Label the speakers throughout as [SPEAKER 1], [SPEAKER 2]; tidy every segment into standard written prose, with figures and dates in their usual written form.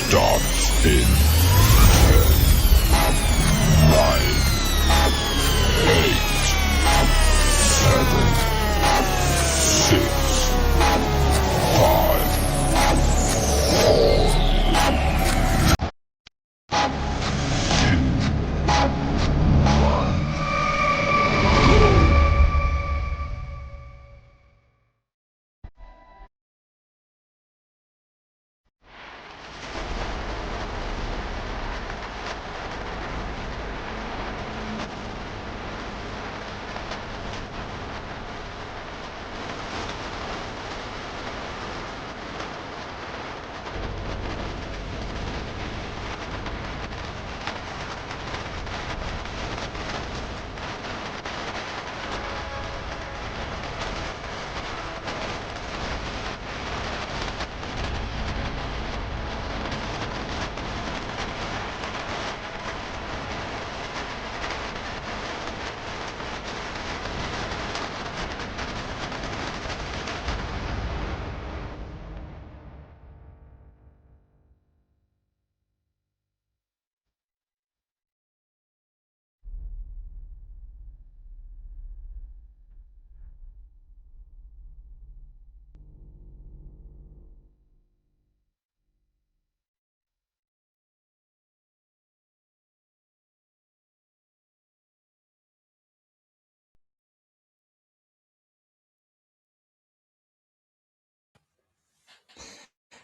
[SPEAKER 1] starts in 9, 8, 7, 6, 5, 4,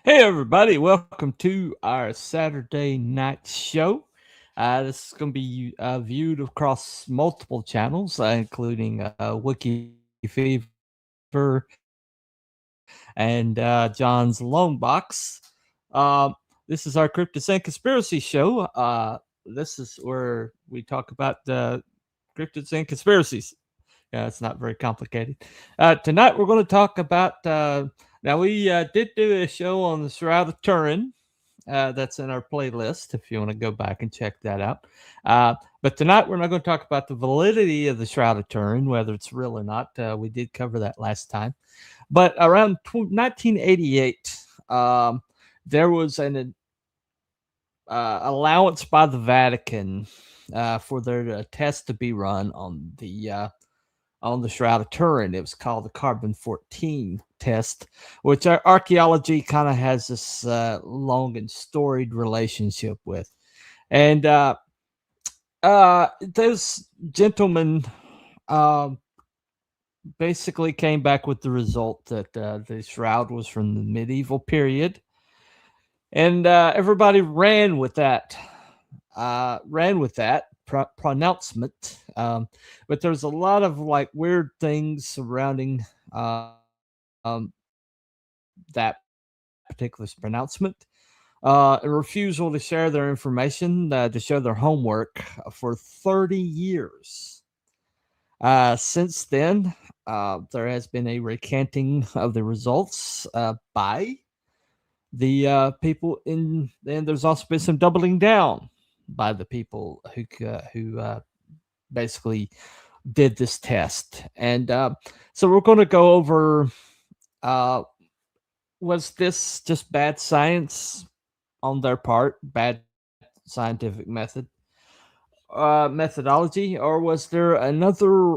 [SPEAKER 2] Hey, everybody, welcome to our Saturday night show. This is going to be viewed across multiple channels, including Wiki Fever and John's Lone Box. This is our Cryptids and Conspiracy show. This is where we talk about cryptids and conspiracies. It's not very complicated. Tonight, we're going to talk about. Now, we did do a show on the Shroud of Turin. That's in our playlist if you want to go back and check that out. But tonight, we're not going to talk about the validity of the Shroud of Turin, whether it's real or not. We did cover that last time. But around 1988, there was an allowance by the Vatican for their test to be run on the Shroud of Turin. It was called the carbon-14 test, which our archaeology kind of has this long and storied relationship with. And those gentlemen basically came back with the result that the shroud was from the medieval period. And everybody ran with that. Pronouncement, but there's a lot of like weird things surrounding that particular pronouncement. A refusal to share their information, to show their homework for 30 years. Since then, there has been a recanting of the results by the people and there's also been some doubling down by the people who basically did this test. And so we're going to go over, was this just bad science on their part, bad scientific methodology, or was there another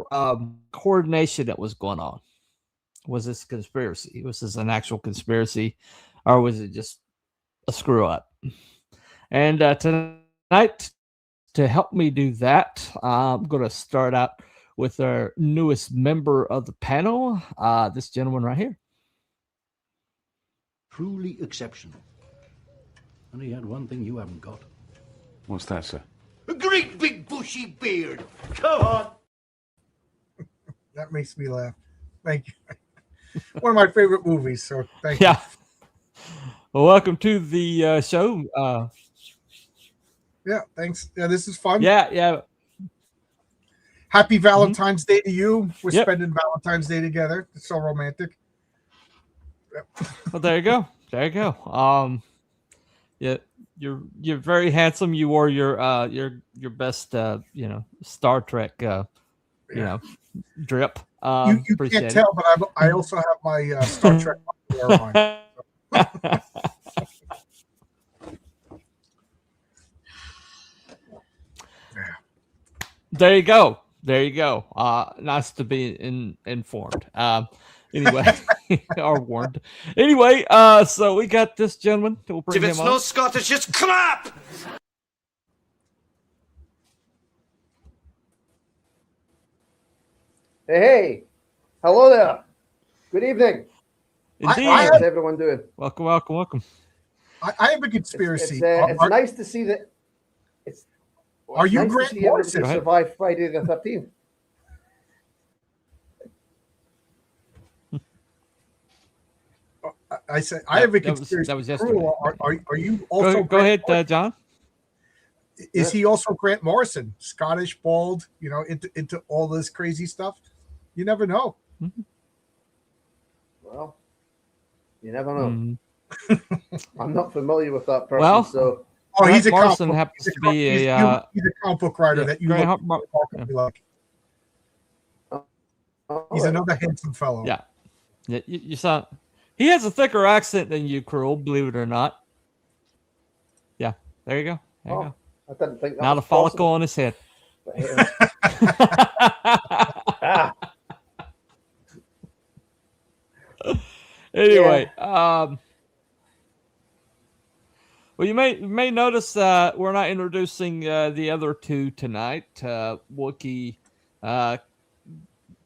[SPEAKER 2] coordination that was going on? Was this conspiracy? Was this an actual conspiracy, or was it just a screw up? And tonight, to help me do that, I'm going to start out with our newest member of the panel, this gentleman right here.
[SPEAKER 3] Truly exceptional. And he had one thing you haven't got.
[SPEAKER 4] What's that, sir?
[SPEAKER 3] A great big bushy beard. Come on.
[SPEAKER 5] That makes me laugh. Thank you. One of my favorite movies, so thank you.
[SPEAKER 2] Yeah. Well, welcome to the show.
[SPEAKER 5] Yeah, thanks. Yeah, this is fun.
[SPEAKER 2] Yeah.
[SPEAKER 5] Happy Valentine's Day to you. We're spending Valentine's Day together. It's so romantic.
[SPEAKER 2] Yep. Well, there you go. Yeah, you're very handsome. You wore your best Star Trek drip.
[SPEAKER 5] You can't tell, but I also have my Star Trek on.
[SPEAKER 2] there you go. There you go. Nice to be informed. Anyway, or warned. Anyway, so we got this gentleman. We'll bring
[SPEAKER 6] If
[SPEAKER 2] him
[SPEAKER 6] it's
[SPEAKER 2] on.
[SPEAKER 6] no Scottish, just clap!
[SPEAKER 7] Hey, hello there. Good evening.
[SPEAKER 2] Indeed.
[SPEAKER 7] How's everyone doing?
[SPEAKER 2] Welcome, welcome, welcome.
[SPEAKER 5] I have a conspiracy.
[SPEAKER 7] It's nice to see that.
[SPEAKER 5] Are you
[SPEAKER 7] nice to
[SPEAKER 5] Grant
[SPEAKER 7] see
[SPEAKER 5] Morrison?
[SPEAKER 7] everybody survive Friday the 13th.
[SPEAKER 5] I said I have a
[SPEAKER 2] that was
[SPEAKER 5] conspiracy.
[SPEAKER 2] yesterday.
[SPEAKER 5] Are you also?
[SPEAKER 2] Go ahead, John.
[SPEAKER 5] Is he also Grant Morrison, Scottish, bald? Into all this crazy stuff. You never know.
[SPEAKER 7] Well, you never know.
[SPEAKER 2] Mhm.
[SPEAKER 7] I'm not familiar with that person,
[SPEAKER 2] Well,
[SPEAKER 7] so
[SPEAKER 5] Oh, he's a
[SPEAKER 2] Morrison
[SPEAKER 5] comic,
[SPEAKER 2] happens
[SPEAKER 5] he's
[SPEAKER 2] to be
[SPEAKER 5] he's
[SPEAKER 2] a
[SPEAKER 5] he's a comic book writer
[SPEAKER 2] yeah,
[SPEAKER 5] that you
[SPEAKER 2] Grant
[SPEAKER 5] look
[SPEAKER 2] yeah.
[SPEAKER 5] like. He's another handsome fellow.
[SPEAKER 2] Yeah. Yeah, you saw. He has a thicker accent than you, Cruel. Believe it or not. Yeah, there you go. There you go.
[SPEAKER 7] I didn't think that
[SPEAKER 2] Not a
[SPEAKER 7] was
[SPEAKER 2] follicle
[SPEAKER 7] possible.
[SPEAKER 2] on his head.
[SPEAKER 7] But, ah,
[SPEAKER 2] Anyway, well, you may notice we're not introducing the other two tonight. Wookie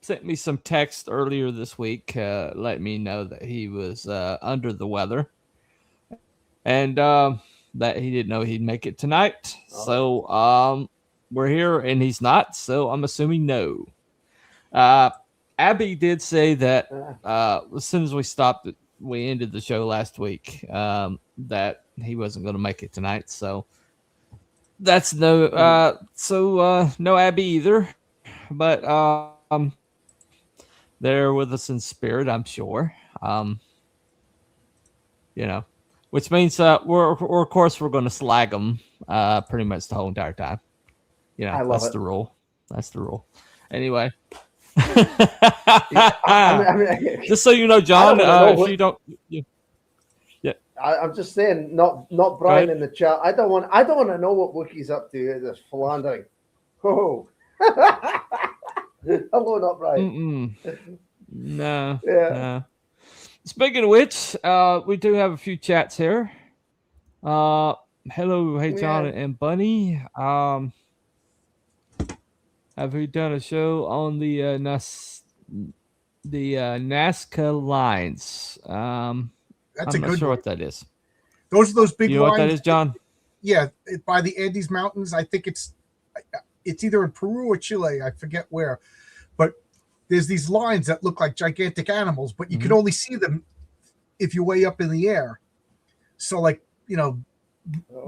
[SPEAKER 2] sent me some text earlier this week, letting me know that he was under the weather, and that he didn't know he'd make it tonight. So we're here, and he's not. So I'm assuming no. Abby did say that as soon as we ended the show last week, that he wasn't going to make it tonight. So that's no. No Abby either, but they're with us in spirit, I'm sure. Which means we're of course we're going to slag them pretty much the whole entire time.
[SPEAKER 7] I love
[SPEAKER 2] That's
[SPEAKER 7] it.
[SPEAKER 2] the rule. That's the rule. Anyway.
[SPEAKER 7] I mean,
[SPEAKER 2] Just so you know, John, if you don't,
[SPEAKER 7] I'm just saying, not Brian in the chat. I don't want to know what Wookie's up to. This philandering. Oh, hello, not Brian.
[SPEAKER 2] No.
[SPEAKER 7] Yeah.
[SPEAKER 2] No. Speaking of which, we do have a few chats here. Hello, hey John and Bunny. Have we done a show on the Nazca lines?
[SPEAKER 5] That's
[SPEAKER 2] I'm
[SPEAKER 5] a
[SPEAKER 2] not
[SPEAKER 5] good
[SPEAKER 2] sure
[SPEAKER 5] one.
[SPEAKER 2] what that is.
[SPEAKER 5] Those big
[SPEAKER 2] You know
[SPEAKER 5] lines.
[SPEAKER 2] what that is, John?
[SPEAKER 5] Yeah, by the Andes Mountains. I think it's either in Peru or Chile. I forget where, but there's these lines that look like gigantic animals, but you can only see them if you're way up in the air. So,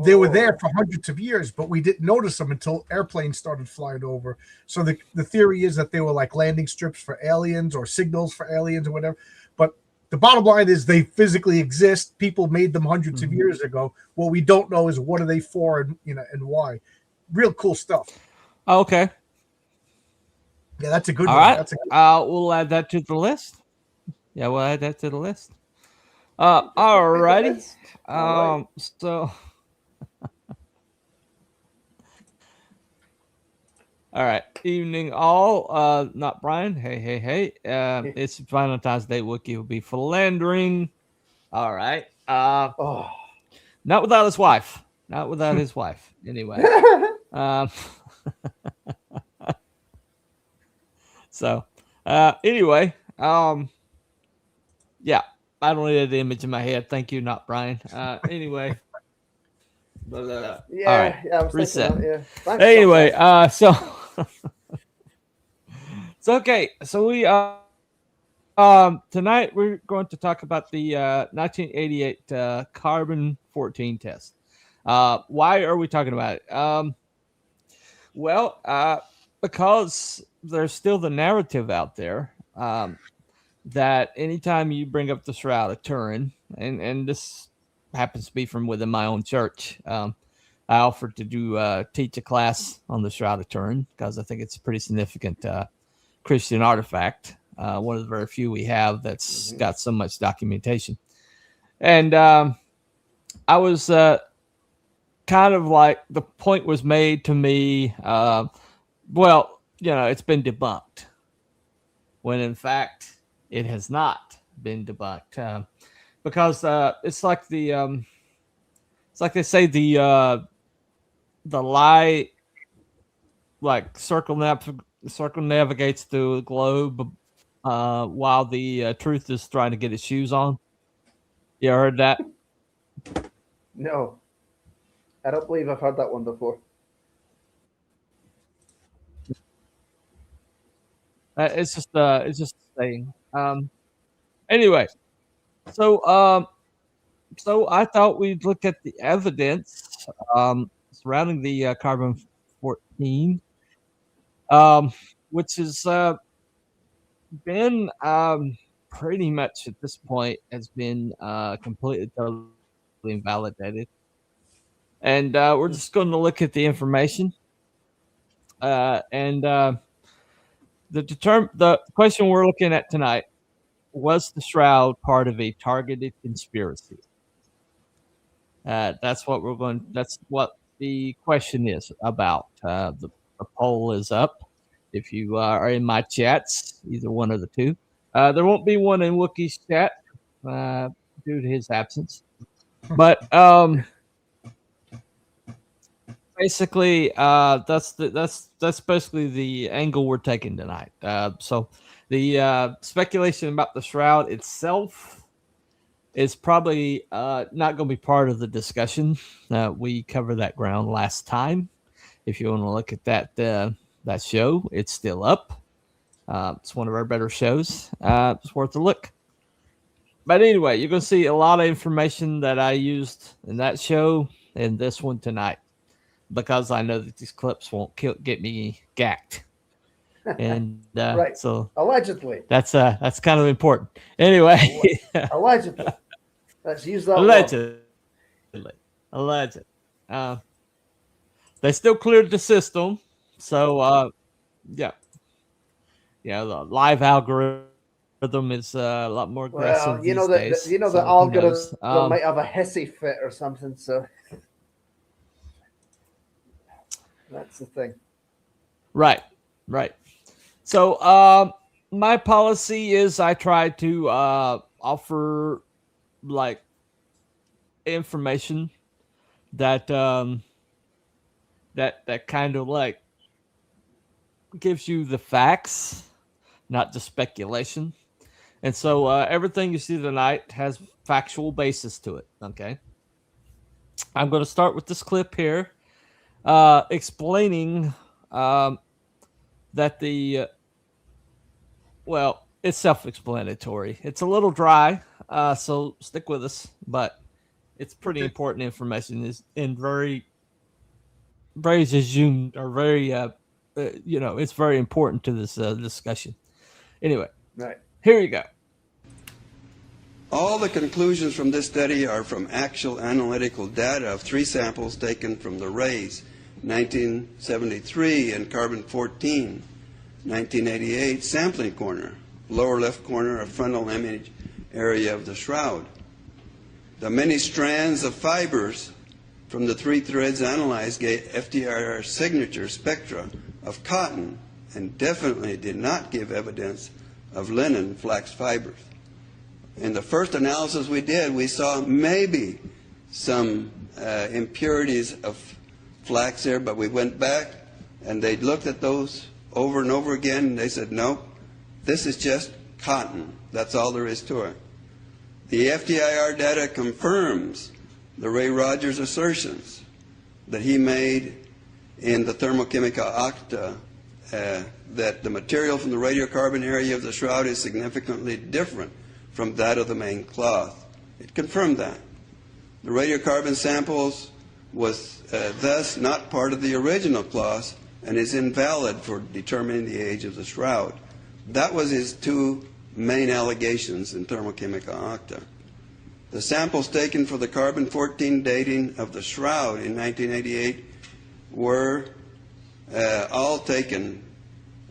[SPEAKER 5] they were there for hundreds of years, but we didn't notice them until airplanes started flying over. So the theory is that they were like landing strips for aliens or signals for aliens or whatever. But the bottom line is they physically exist. People made them hundreds of years ago. What we don't know is what are they for and why. Real cool stuff.
[SPEAKER 2] Okay.
[SPEAKER 5] Yeah, that's a good
[SPEAKER 2] All
[SPEAKER 5] one.
[SPEAKER 2] right.
[SPEAKER 5] That's a good
[SPEAKER 2] We'll add that to the list. Yeah, we'll add that to the list. All righty. So. All right. Evening all. Not Brian. Hey. It's Valentine's Day. Wookie will be philandering. All right. Not without his wife. Not without his wife. Anyway. So, anyway, yeah, I don't need the image in my head. Thank you, not Brian. Anyway, but, all right,
[SPEAKER 7] I was
[SPEAKER 2] reset.
[SPEAKER 7] thinking that, yeah. Thanks,
[SPEAKER 2] Anyway, so it's okay. So we tonight we're going to talk about the 1988 carbon-14 test. Why are we talking about it? Well, because there's still the narrative out there that anytime you bring up the Shroud of Turin, and this happens to be from within my own church, I offered to teach a class on the Shroud of Turin because I think it's a pretty significant Christian artifact, one of the very few we have that's got so much documentation. And I was kind of like, the point was made to me well, it's been debunked when in fact it has not been debunked, because it's like it's like they say the lie like circumnavigates the globe while the truth is trying to get its shoes on. You heard that?
[SPEAKER 7] No, I don't believe I've heard that one before.
[SPEAKER 2] It's just a saying. Anyway, so so I thought we'd look at the evidence surrounding the carbon 14, which has been pretty much at this point has been completely totally invalidated. And we're just going to look at the information. And the question we're looking at tonight, was the Shroud part of a targeted conspiracy? That's what the question is about. The poll is up. If you are in my chats, either one of the two. There won't be one in Wookiee's chat due to his absence. But basically, that's basically the angle we're taking tonight. So the speculation about the Shroud itself is probably not going to be part of the discussion. We covered that ground last time. If you want to look at that show, it's still up. It's one of our better shows. It's worth a look. But anyway, you're going to see a lot of information that I used in that show and this one tonight, because I know that these clips won't get me gacked. And
[SPEAKER 7] right.
[SPEAKER 2] So
[SPEAKER 7] allegedly,
[SPEAKER 2] that's kind of important. Anyway,
[SPEAKER 7] allegedly, let's use that.
[SPEAKER 2] Allegedly. They still cleared the system, so yeah, the live algorithm is a lot more aggressive.
[SPEAKER 7] Well, you know
[SPEAKER 2] these days,
[SPEAKER 7] the
[SPEAKER 2] so
[SPEAKER 7] algorithm might have a hissy fit or something. So that's the thing.
[SPEAKER 2] Right. So my policy is I try to offer like information that that kind of like gives you the facts, not just speculation. And so everything you see tonight has factual basis to it. Okay. I'm going to start with this clip here, explaining that well, it's self-explanatory. It's a little dry, so stick with us, but it's pretty important information. Is in very zoomed or very it's very important to this discussion. Anyway,
[SPEAKER 7] right
[SPEAKER 2] here you go.
[SPEAKER 6] All the conclusions from this study are from actual analytical data of 3 samples taken from the rays, 1973 and carbon-14, 1988 sampling corner, lower left corner of frontal image area of the Shroud. The many strands of fibers from the 3 threads analyzed gave FTIR signature spectra of cotton and definitely did not give evidence of linen flax fibers. In the first analysis we did, we saw maybe some impurities of flax there, but we went back and they looked at those over and over again, and they said, nope, this is just cotton. That's all there is to it. The FTIR data confirms the Ray Rogers assertions that he made in the thermochemical acta that the material from the radiocarbon area of the Shroud is significantly different from that of the main cloth. It confirmed that. The radiocarbon samples was thus not part of the original cloth and is invalid for determining the age of the Shroud. That was his 2 main allegations in thermochemical acta. The samples taken for the carbon-14 dating of the Shroud in 1988 were all taken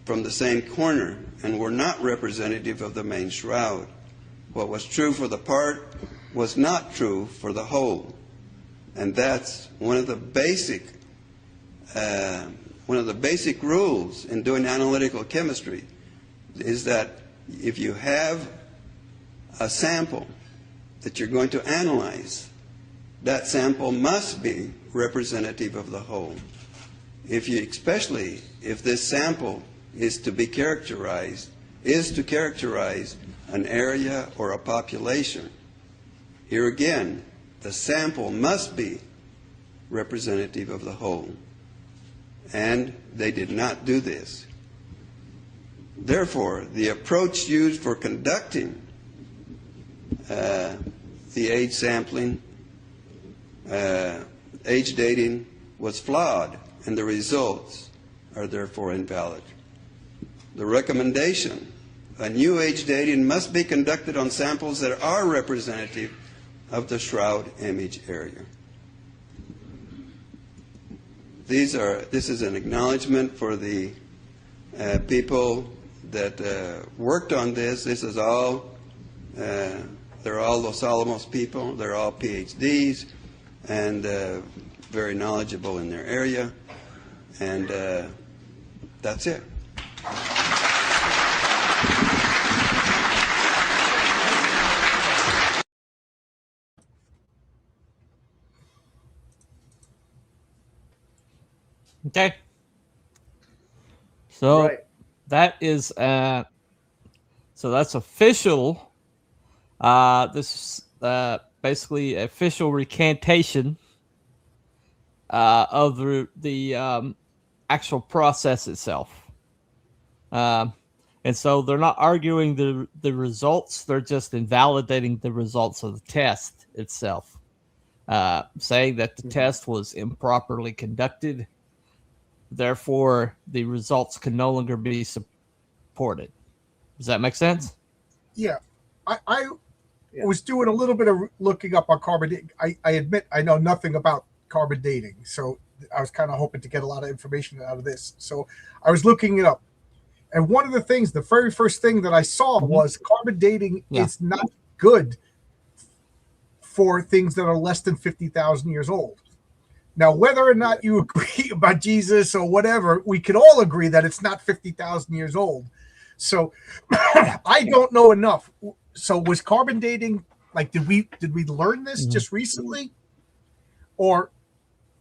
[SPEAKER 6] from the same corner and were not representative of the main Shroud. What was true for the part was not true for the whole. And that's one of the basic one of the basic rules in doing analytical chemistry is that if you have a sample that you're going to analyze, that sample must be representative of the whole. Especially if this sample is to characterize an area or a population. Here again, the sample must be representative of the whole. And they did not do this. Therefore, the approach used for conducting the age sampling, age dating, was flawed, and the results are therefore invalid. The recommendation, a new age dating must be conducted on samples that are representative of the Shroud image area. This is an acknowledgement for the people that worked on this. This is all, they're all Los Alamos people. They're all PhDs and very knowledgeable in their area. And that's it.
[SPEAKER 2] Okay. So
[SPEAKER 7] Right.
[SPEAKER 2] that is so that's official. This is basically official recantation of the actual process itself. And so they're not arguing the results; they're just invalidating the results of the test itself, saying that the test was improperly conducted. Therefore, the results can no longer be supported. Does that make sense?
[SPEAKER 5] Yeah. I was doing a little bit of looking up on carbon dating. I admit I know nothing about carbon dating, so I was kind of hoping to get a lot of information out of this. So I was looking it up. And one of the things, the very first thing that I saw was carbon dating is not good for things that are less than 50,000 years old. Now, whether or not you agree about Jesus or whatever, we can all agree that it's not 50,000 years old. So I don't know enough. So was carbon dating, like, did we learn this just recently? Or,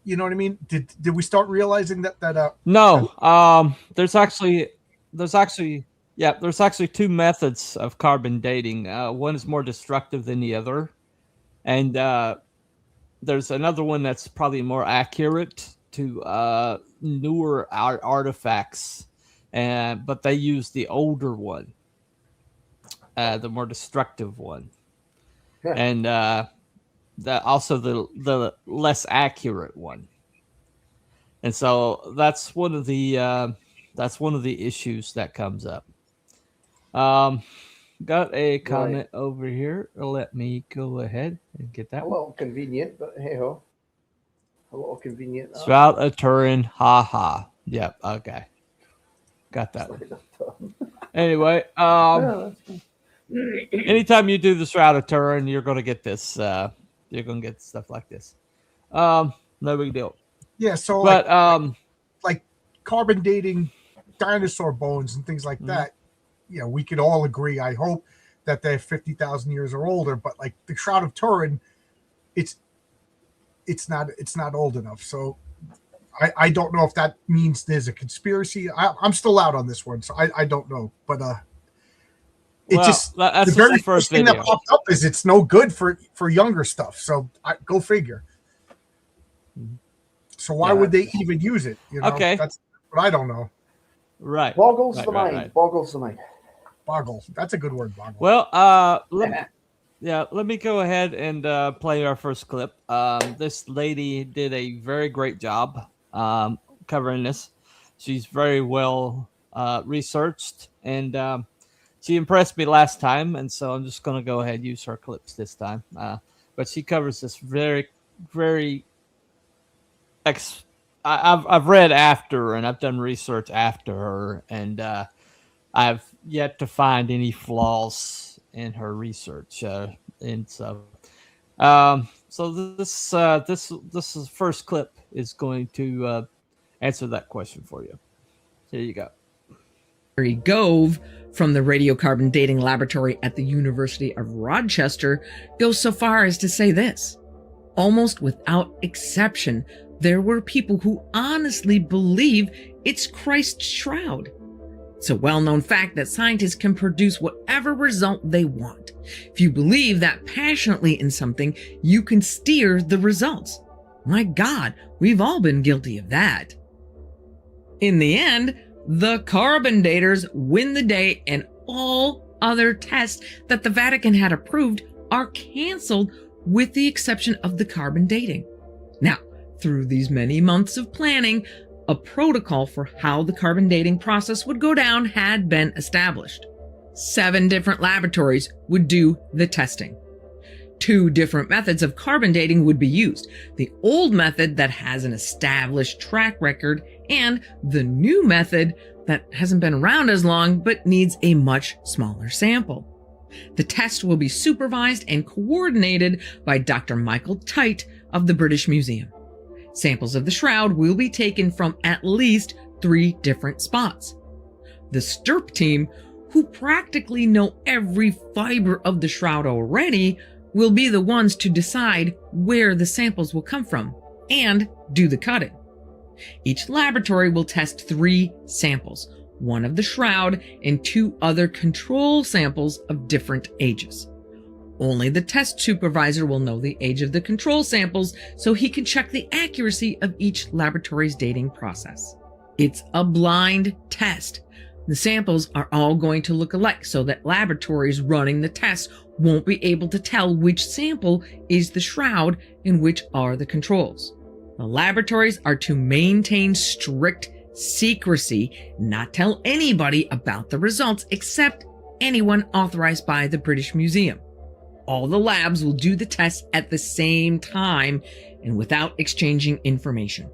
[SPEAKER 5] you know what I mean? Did we start realizing that
[SPEAKER 2] No. There's actually two methods of carbon dating. One is more destructive than the other. And there's another one that's probably more accurate to newer artifacts, but they use the older one, the more destructive one, and also the less accurate one. And so that's one of the issues that comes up. Got a comment over here. Let me go ahead and get that
[SPEAKER 7] A
[SPEAKER 2] one.
[SPEAKER 7] little convenient, but hey ho. A little convenient.
[SPEAKER 2] Shroud of Turin, haha. Yep, okay. Got that one. Anyway, anytime you do the Shroud of Turin, you're gonna get this. You're gonna get stuff like this. No big deal.
[SPEAKER 5] yeah, so
[SPEAKER 2] But
[SPEAKER 5] like carbon dating dinosaur bones and things like that, you know, we could all agree, I hope, that they're 50,000 years or older. But like the Shroud of Turin, it's not old enough. So I don't know if that means there's a conspiracy. I'm still out on this one, so I don't know. But
[SPEAKER 2] that's
[SPEAKER 5] the very
[SPEAKER 2] the first
[SPEAKER 5] thing
[SPEAKER 2] video.
[SPEAKER 5] that popped up is it's no good for younger stuff. So go figure. So why would they even use it? You know,
[SPEAKER 2] Okay.
[SPEAKER 5] That's what I don't know.
[SPEAKER 2] Right.
[SPEAKER 7] Boggles
[SPEAKER 2] Right,
[SPEAKER 7] the
[SPEAKER 2] right,
[SPEAKER 7] mind.
[SPEAKER 2] right.
[SPEAKER 7] Boggles the mind.
[SPEAKER 5] Boggle. That's a good word, boggle.
[SPEAKER 2] Well, let me go ahead and play our first clip. This lady did a very great job covering this. She's very well researched, and she impressed me last time, and so I'm just going to go ahead and use her clips this time. But she covers this very, very. I've read after her, and I've done research after her, and I've yet to find any flaws in her research, and so this first clip is going to answer that question for you. Here you go.
[SPEAKER 8] Harry Gove from the radiocarbon dating laboratory at the University of Rochester goes so far as to say this: almost without exception, there were people who honestly believe it's Christ's shroud. It's a well-known fact that scientists can produce whatever result they want. If you believe that passionately in something, you can steer the results. My God, we've all been guilty of that. In the end, the carbon daters win the day, and all other tests that the Vatican had approved are canceled with the exception of the carbon dating. Now, through these many months of planning, a protocol for how the carbon dating process would go down had been established. 7 different laboratories would do the testing. 2 different methods of carbon dating would be used: the old method that has an established track record, and the new method that hasn't been around as long but needs a much smaller sample. The test will be supervised and coordinated by Dr. Michael Tite of the British Museum. Samples of the shroud will be taken from at least 3 different spots. The STIRP team, who practically know every fiber of the shroud already, will be the ones to decide where the samples will come from and do the cutting. Each laboratory will test 3 samples, 1 of the shroud and 2 other control samples of different ages. Only the test supervisor will know the age of the control samples, so he can check the accuracy of each laboratory's dating process. It's a blind test. The samples are all going to look alike, so that laboratories running the tests won't be able to tell which sample is the shroud and which are the controls. The laboratories are to maintain strict secrecy, not tell anybody about the results except anyone authorized by the British Museum. All the labs will do the tests at the same time and without exchanging information.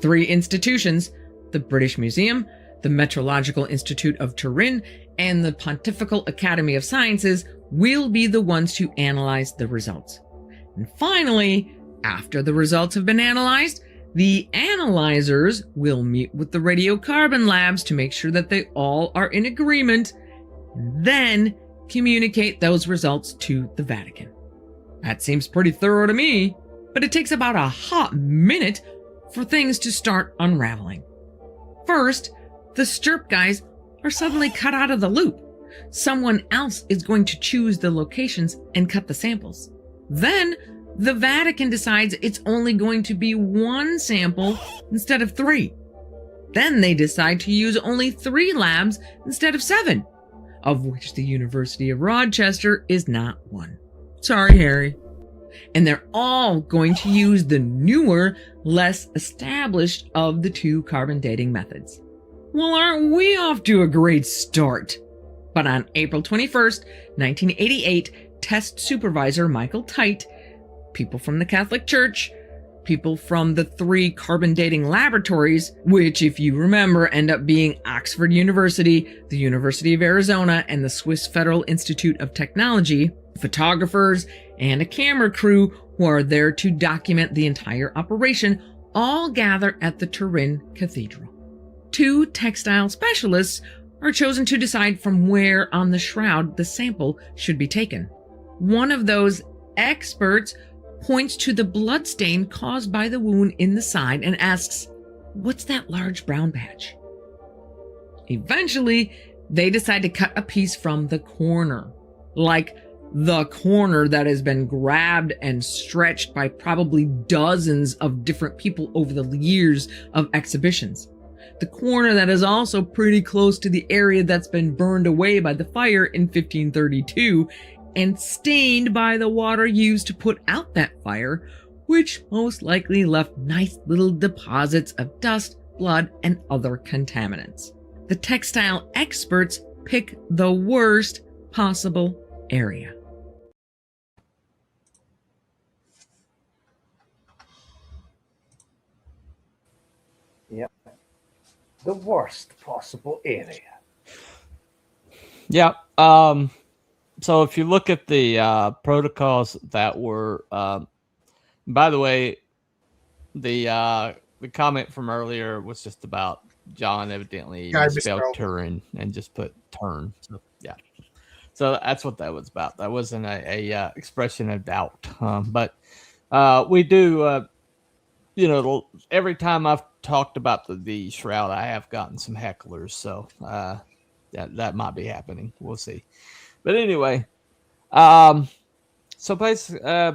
[SPEAKER 8] 3 institutions, the British Museum, the Meteorological Institute of Turin, and the Pontifical Academy of Sciences, will be the ones to analyze the results. And finally, after the results have been analyzed, the analyzers will meet with the radiocarbon labs to make sure that they all are in agreement, then communicate those results to the Vatican. That seems pretty thorough to me, but it takes about a hot minute for things to start unraveling. First, the STIRP guys are suddenly cut out of the loop. Someone else is going to choose the locations and cut the samples. Then, the Vatican decides it's only going to be 1 sample instead of 3. Then they decide to use only 3 labs instead of 7, of which the University of Rochester is not one. Sorry, Harry. And they're all going to use the newer, less established of the 2 carbon dating methods. Well, aren't we off to a great start? But on April 21st, 1988, test supervisor Michael Tite, people from the Catholic Church, people from the 3 carbon dating laboratories, which, if you remember, end up being Oxford University, the University of Arizona, and the Swiss Federal Institute of Technology, photographers, and a camera crew who are there to document the entire operation, all gather at the Turin Cathedral. 2 textile specialists are chosen to decide from where on the shroud the sample should be taken. One of those experts points to the bloodstain caused by the wound in the side and asks, "What's that large brown patch?" Eventually, they decide to cut a piece from the corner, like the corner that has been grabbed and stretched by probably dozens of different people over the years of exhibitions. The corner that is also pretty close to the area that's been burned away by the fire in 1532 and stained by the water used to put out that fire, which most likely left nice little deposits of dust, blood, and other contaminants. The textile experts pick the worst possible area.
[SPEAKER 7] Yep. The worst possible area.
[SPEAKER 2] Yeah. So if you look at the protocols that were, by the way, the the comment from earlier was just about John evidently
[SPEAKER 5] Yeah, I
[SPEAKER 2] misspelled
[SPEAKER 5] misspelled.
[SPEAKER 2] Turin and just put turn. So yeah, so that's what that was about. That wasn't a expression of doubt. But we do, every time I've talked about the Shroud, I have gotten some hecklers. So that might be happening. We'll see. But anyway, so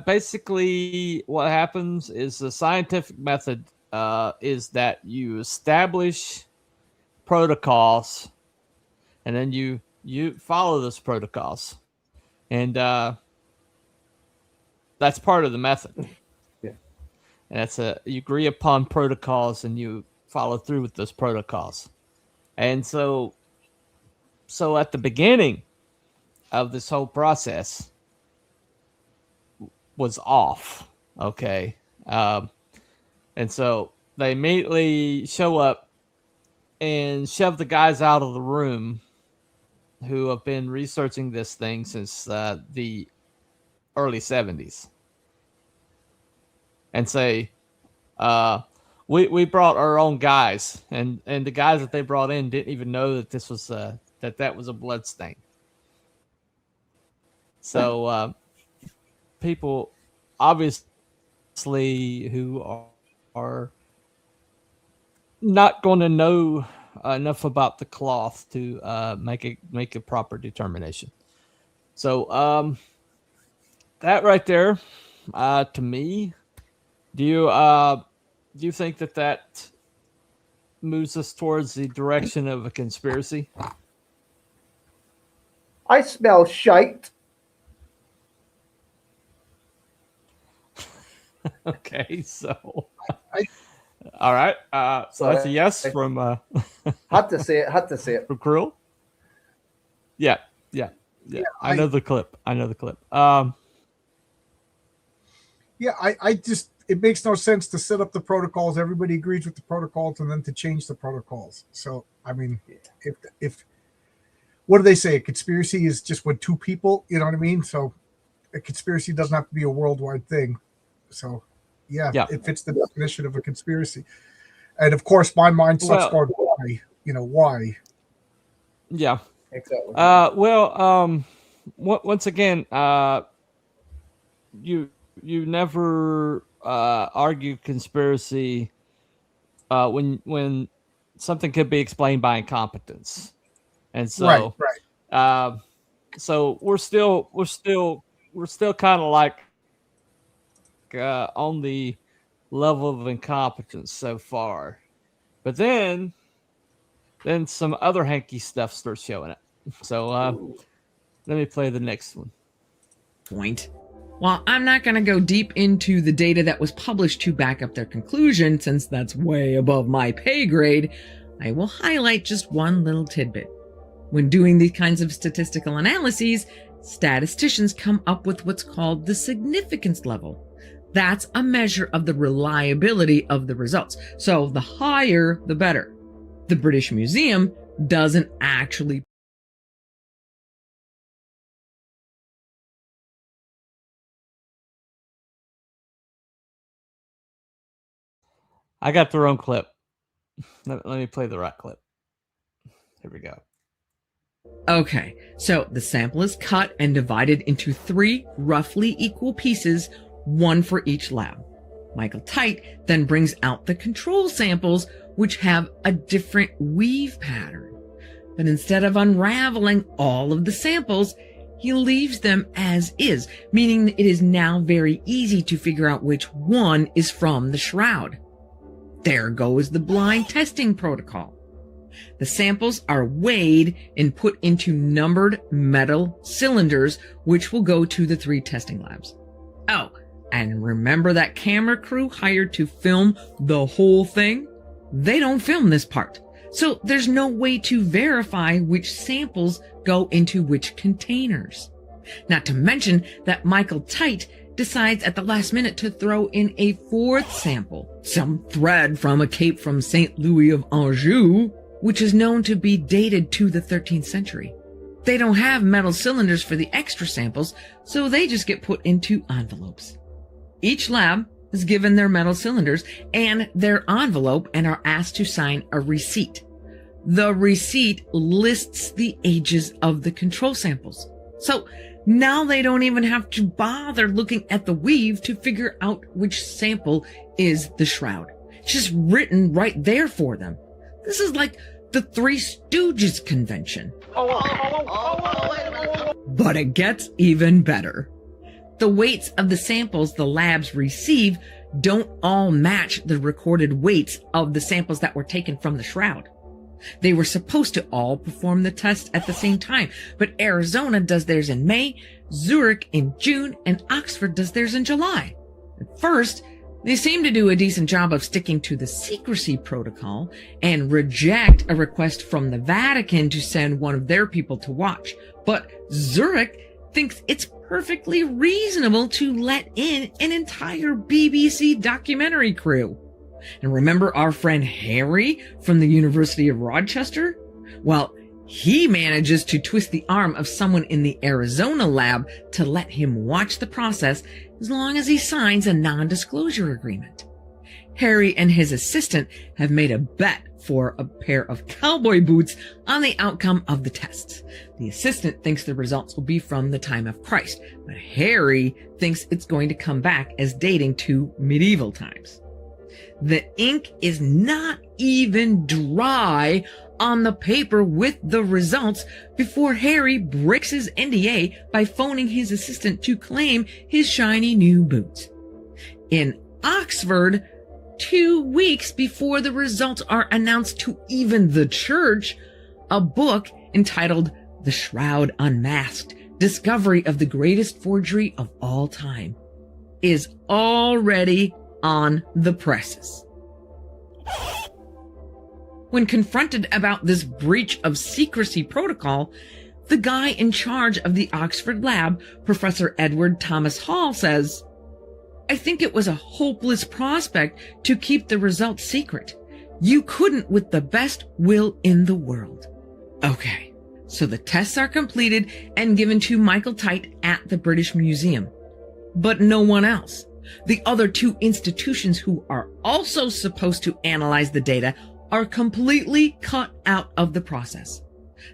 [SPEAKER 2] basically what happens is the scientific method is that you establish protocols and then you follow those protocols. And that's part of the method.
[SPEAKER 7] Yeah.
[SPEAKER 2] And that's you agree upon protocols and you follow through with those protocols. And so at the beginning of this whole process was off. Okay. And so they immediately show up and shove the guys out of the room who have been researching this thing since the early 70s and say, we brought our own guys, and the guys that they brought in didn't even know that this was that was a blood stain. So people obviously who are not going to know enough about the cloth to make a proper determination. So that right there, to me, do you think that moves us towards the direction of a conspiracy?
[SPEAKER 7] I smell shite.
[SPEAKER 2] Okay, so all right, so that's a yes from
[SPEAKER 7] Had to say it.
[SPEAKER 2] from Krill. Yeah. I know the clip.
[SPEAKER 5] Yeah, I just, it makes no sense to set up the protocols. Everybody agrees with the protocols and then to change the protocols. So, I mean, if what do they say? A conspiracy is just when two people, you know what I mean? So a conspiracy doesn't have to be a worldwide thing. So yeah. It fits the definition of a conspiracy. And of course, my mind starts going, why? Why?
[SPEAKER 2] Yeah.
[SPEAKER 7] Exactly.
[SPEAKER 2] Once again, you never argue conspiracy when something could be explained by incompetence, and so
[SPEAKER 5] right.
[SPEAKER 2] So we're still kind of like on the level of incompetence so far, but then some other hanky stuff starts showing up. So let me play the next one.
[SPEAKER 8] Point. While I'm not going to go deep into the data that was published to back up their conclusion, since that's way above my pay grade, I will highlight just one little tidbit. When doing these kinds of statistical analyses, statisticians come up with what's called the significance level. That's a measure of the reliability of the results. So the higher, the better. The British Museum doesn't actually
[SPEAKER 2] I got the wrong clip. Let me play the right clip. Here we go.
[SPEAKER 8] Okay, so the sample is cut and divided into 3 roughly equal pieces, one for each lab. Michael Tite then brings out the control samples, which have a different weave pattern. But instead of unraveling all of the samples, he leaves them as is, meaning it is now very easy to figure out which one is from the Shroud. There goes the blind testing protocol. The samples are weighed and put into numbered metal cylinders, which will go to the 3 testing labs. Oh, and remember that camera crew hired to film the whole thing? They don't film this part, so there's no way to verify which samples go into which containers. Not to mention that Michael Tite decides at the last minute to throw in a 4th sample, some thread from a cape from St. Louis of Anjou, which is known to be dated to the 13th century. They don't have metal cylinders for the extra samples, so they just get put into envelopes. Each lab is given their metal cylinders and their envelope and are asked to sign a receipt. The receipt lists the ages of the control samples. So now they don't even have to bother looking at the weave to figure out which sample is the Shroud. It's just written right there for them. This is like the Three Stooges convention. But it gets even better. The weights of the samples the labs receive don't all match the recorded weights of the samples that were taken from the Shroud. They were supposed to all perform the test at the same time, but Arizona does theirs in May, Zurich in June, and Oxford does theirs in July. At first, they seem to do a decent job of sticking to the secrecy protocol and reject a request from the Vatican to send one of their people to watch. But Zurich thinks it's perfectly reasonable to let in an entire BBC documentary crew. And remember our friend Harry from the University of Rochester? Well, he manages to twist the arm of someone in the Arizona lab to let him watch the process as long as he signs a non-disclosure agreement. Harry and his assistant have made a bet for a pair of cowboy boots on the outcome of the tests. The assistant thinks the results will be from the time of Christ, but Harry thinks it's going to come back as dating to medieval times. The ink is not even dry on the paper with the results before Harry breaks his NDA by phoning his assistant to claim his shiny new boots. In Oxford, 2 weeks before the results are announced to even the church, a book entitled The Shroud Unmasked, Discovery of the Greatest Forgery of All Time, is already on the presses. When confronted about this breach of secrecy protocol, the guy in charge of the Oxford lab, Professor Edward Thomas Hall, says, "I think it was a hopeless prospect to keep the results secret. You couldn't with the best will in the world." Okay, so the tests are completed and given to Michael Tite at the British Museum, but no one else. The other 2 institutions who are also supposed to analyze the data are completely cut out of the process.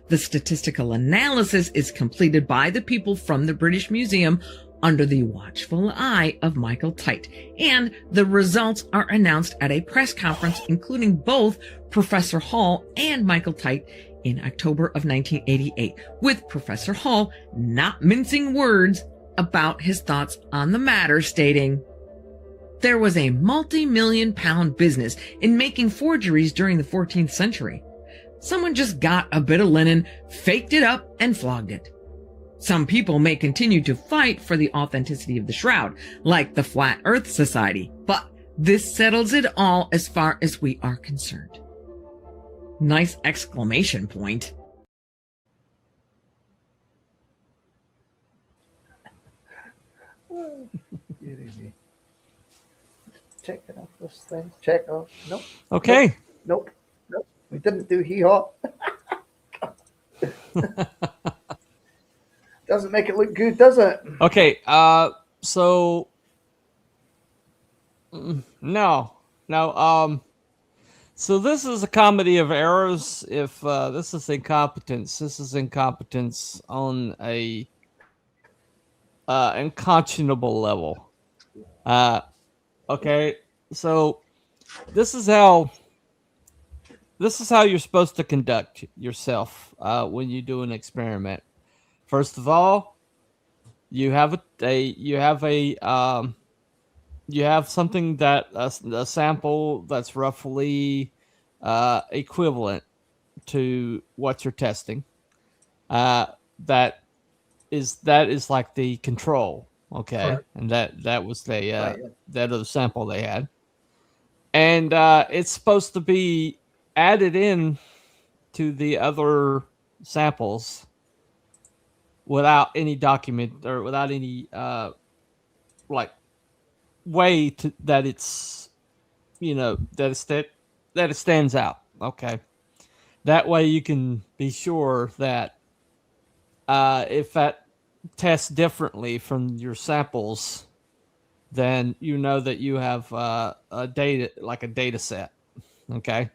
[SPEAKER 8] The statistical analysis is completed by the people from the British Museum under the watchful eye of Michael Tite, and the results are announced at a press conference including both Professor Hall and Michael Tite in October of 1988, with Professor Hall not mincing words about his thoughts on the matter, stating, "There was a multi-million-pound business in making forgeries during the 14th century. Someone just got a bit of linen, faked it up, and flogged it. Some people may continue to fight for the authenticity of the Shroud, like the Flat Earth Society, but this settles it all as far as we are concerned." Nice exclamation point.
[SPEAKER 7] Check it off this thing. Check off. Nope.
[SPEAKER 2] Okay.
[SPEAKER 7] Nope. Nope. We didn't do hee-haw. Doesn't make it look good, does it?
[SPEAKER 2] Okay. So no. So this is a comedy of errors. If this is incompetence on a unconscionable level. Okay, so this is how you're supposed to conduct yourself when you do an experiment. First of all, you have something that a sample that's roughly equivalent to what you're testing. That is like the control. Okay,
[SPEAKER 7] right.
[SPEAKER 2] And that was the
[SPEAKER 7] Right, yeah.
[SPEAKER 2] that other sample they had, and it's supposed to be added in to the other samples without any document or without any like way to that it's that it stands out. Okay, that way you can be sure that if that tests differently from your samples, then you know that you have a data set. Okay,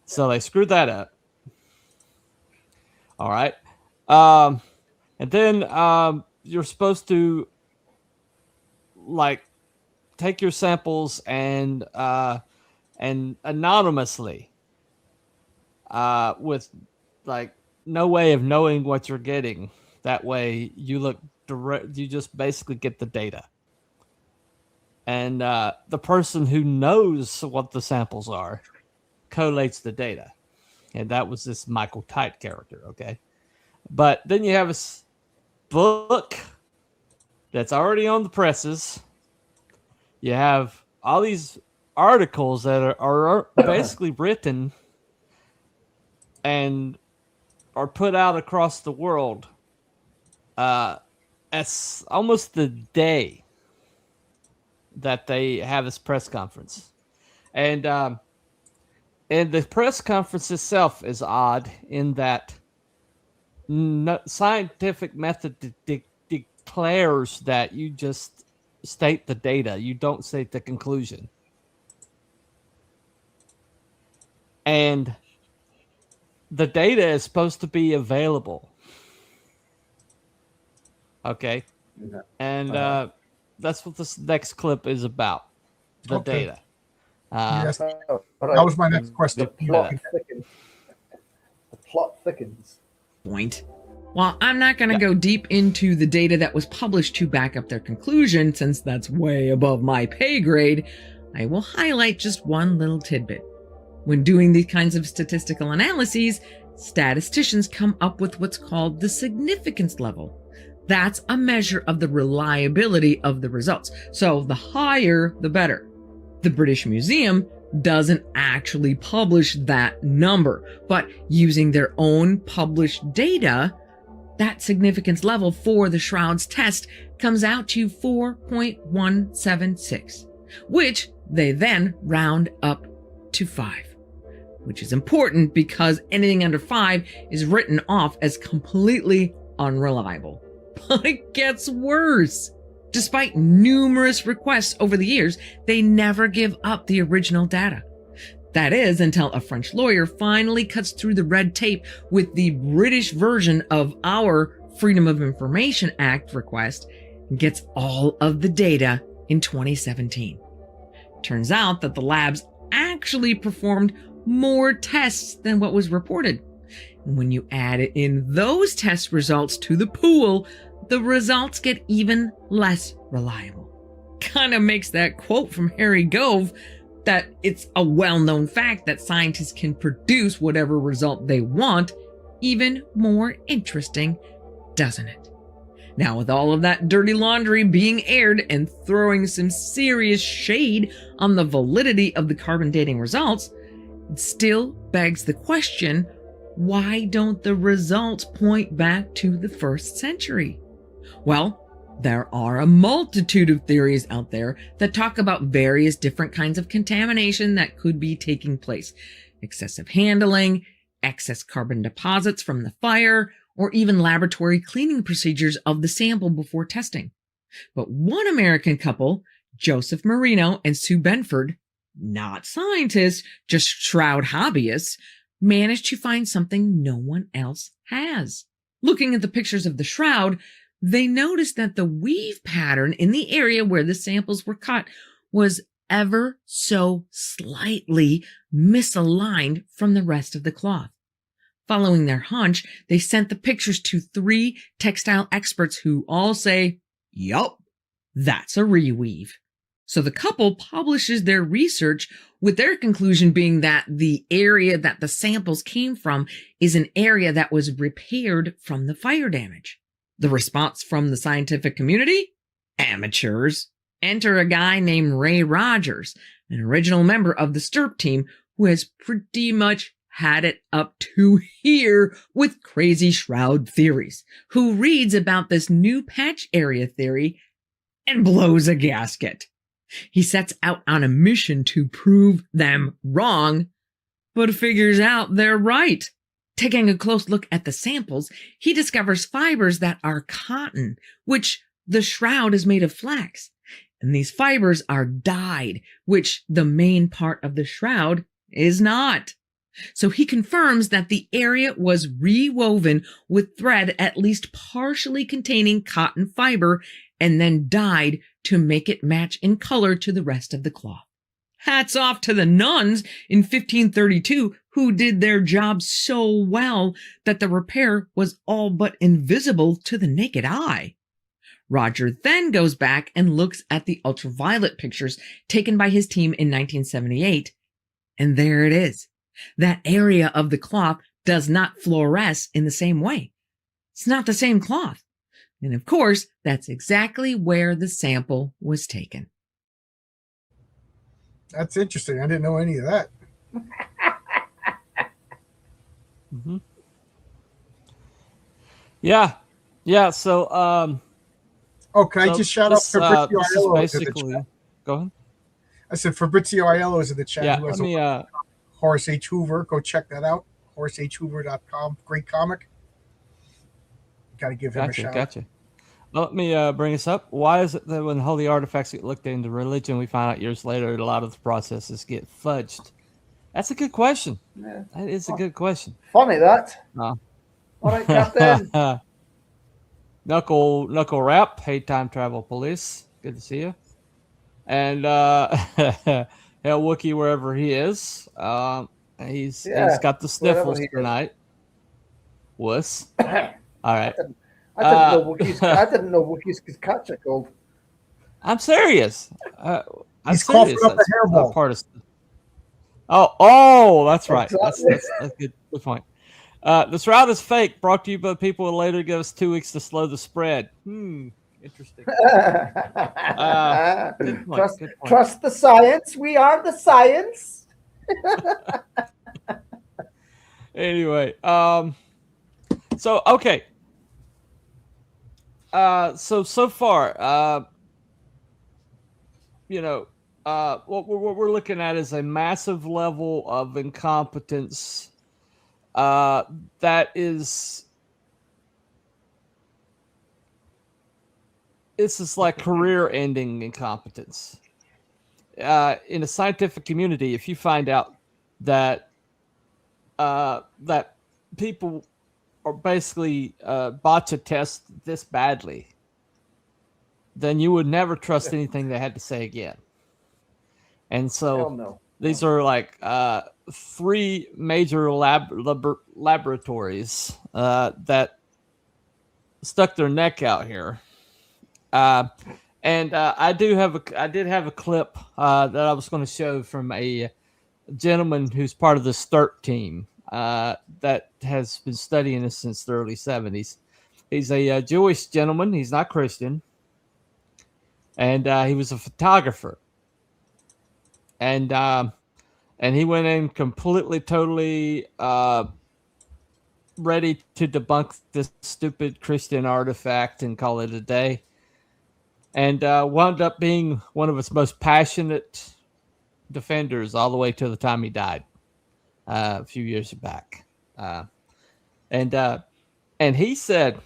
[SPEAKER 2] so they screwed that up. All right, and then you're supposed to like take your samples and anonymously, with like no way of knowing what you're getting. That way, you look direct. You just basically get the data, and the person who knows what the samples are collates the data, and that was this Michael Tite character. Okay, but then you have a book that's already on the presses. You have all these articles that are basically written and are put out across the world as almost the day that they have this press conference. And the press conference itself is odd in that scientific method declares that you just state the data. You don't state the conclusion. And the data is supposed to be available. Okay.
[SPEAKER 5] Yeah.
[SPEAKER 2] And that's what this next clip is about. The data.
[SPEAKER 5] Yes,
[SPEAKER 7] Right.
[SPEAKER 5] that was my next question.
[SPEAKER 7] The plot thickens. The plot thickens.
[SPEAKER 8] Point. While I'm not going to go deep into the data that was published to back up their conclusion, since that's way above my pay grade, I will highlight just one little tidbit. When doing these kinds of statistical analyses, statisticians come up with what's called the significance level. That's a measure of the reliability of the results. So the higher, the better. The British Museum doesn't actually publish that number, but using their own published data, that significance level for the Shroud's test comes out to 4.176, which they then round up to 5, which is important because anything under 5 is written off as completely unreliable. But it gets worse. Despite numerous requests over the years, they never give up the original data. That is, until a French lawyer finally cuts through the red tape with the British version of our Freedom of Information Act request and gets all of the data in 2017. Turns out that the labs actually performed more tests than what was reported. And when you add in those test results to the pool, the results get even less reliable. Kind of makes that quote from Harry Gove that it's a well-known fact that scientists can produce whatever result they want even more interesting, doesn't it? Now, with all of that dirty laundry being aired and throwing some serious shade on the validity of the carbon dating results, it still begs the question, why don't the results point back to the 1st century? Well, there are a multitude of theories out there that talk about various different kinds of contamination that could be taking place. Excessive handling, excess carbon deposits from the fire, or even laboratory cleaning procedures of the sample before testing. But one American couple, Joseph Marino and Sue Benford, not scientists, just Shroud hobbyists, managed to find something no one else has. Looking at the pictures of the Shroud, they noticed that the weave pattern in the area where the samples were cut was ever so slightly misaligned from the rest of the cloth. Following their hunch, they sent the pictures to 3 textile experts who all say, yup, that's a reweave. So the couple publishes their research with their conclusion being that the area that the samples came from is an area that was repaired from the fire damage. The response from the scientific community? Amateurs. Enter a guy named Ray Rogers, an original member of the STURP team who has pretty much had it up to here with crazy Shroud theories, who reads about this new patch area theory and blows a gasket. He sets out on a mission to prove them wrong, but figures out they're right. Taking a close look at the samples, he discovers fibers that are cotton, which the Shroud is made of flax. And these fibers are dyed, which the main part of the shroud is not. So he confirms that the area was rewoven with thread at least partially containing cotton fiber and then dyed to make it match in color to the rest of the cloth. Hats off to the nuns in 1532 who did their job so well that the repair was all but invisible to the naked eye. Roger then goes back and looks at the ultraviolet pictures taken by his team in 1978, and there it is. That area of the cloth does not fluoresce in the same way. It's not the same cloth. And of course, that's exactly where the sample was taken.
[SPEAKER 5] That's interesting. I didn't know any of that.
[SPEAKER 2] Mm-hmm. Yeah. So,
[SPEAKER 5] can I just shout out Fabrizio
[SPEAKER 2] this is
[SPEAKER 5] Aiello?
[SPEAKER 2] basically. Go ahead.
[SPEAKER 5] I said Fabrizio Aiello is in the chat.
[SPEAKER 2] Yeah,
[SPEAKER 5] Who has
[SPEAKER 2] let me.
[SPEAKER 5] Horace H. Hoover. Go check that out. HoraceHoover.com. Great comic. Got to give him a shout.
[SPEAKER 2] Gotcha. Well, let me bring us up. Why is it that when holy artifacts get looked into religion, we find out years later that a lot of the processes get fudged? That's a good question.
[SPEAKER 7] Yeah.
[SPEAKER 2] That is a good question.
[SPEAKER 7] Funny that.
[SPEAKER 2] No.
[SPEAKER 7] All right, Captain.
[SPEAKER 2] Knuckle Rap. Hey, Time Travel Police. Good to see you. And Hell Wookie, wherever he is. He's got the sniffles tonight. Wuss. All right.
[SPEAKER 7] I didn't know Wookiees could catch a cold.
[SPEAKER 2] I'm serious.
[SPEAKER 5] He's coughing up a hairball.
[SPEAKER 2] Part of. Oh, that's right.
[SPEAKER 7] Exactly.
[SPEAKER 2] That's a good point. The Shroud is fake. Brought to you by people who later give us 2 weeks to slow the spread. Interesting. Good point.
[SPEAKER 7] Trust the science. We are the science.
[SPEAKER 2] Anyway, so okay. So far, what we're looking at is a massive level of incompetence that is. This is like career-ending incompetence. In a scientific community, if you find out that that people are basically botch a test this badly, then you would never trust anything they had to say again. And so these are like 3 major laboratories that stuck their neck out here. And I did have a clip that I was going to show from a gentleman who's part of the STIRT team that has been studying this since the early 70s. He's a Jewish gentleman. He's not Christian. And he was a photographer. And he went in completely, totally ready to debunk this stupid Christian artifact and call it a day. And wound up being one of its most passionate defenders all the way to the time he died a few years back. And he said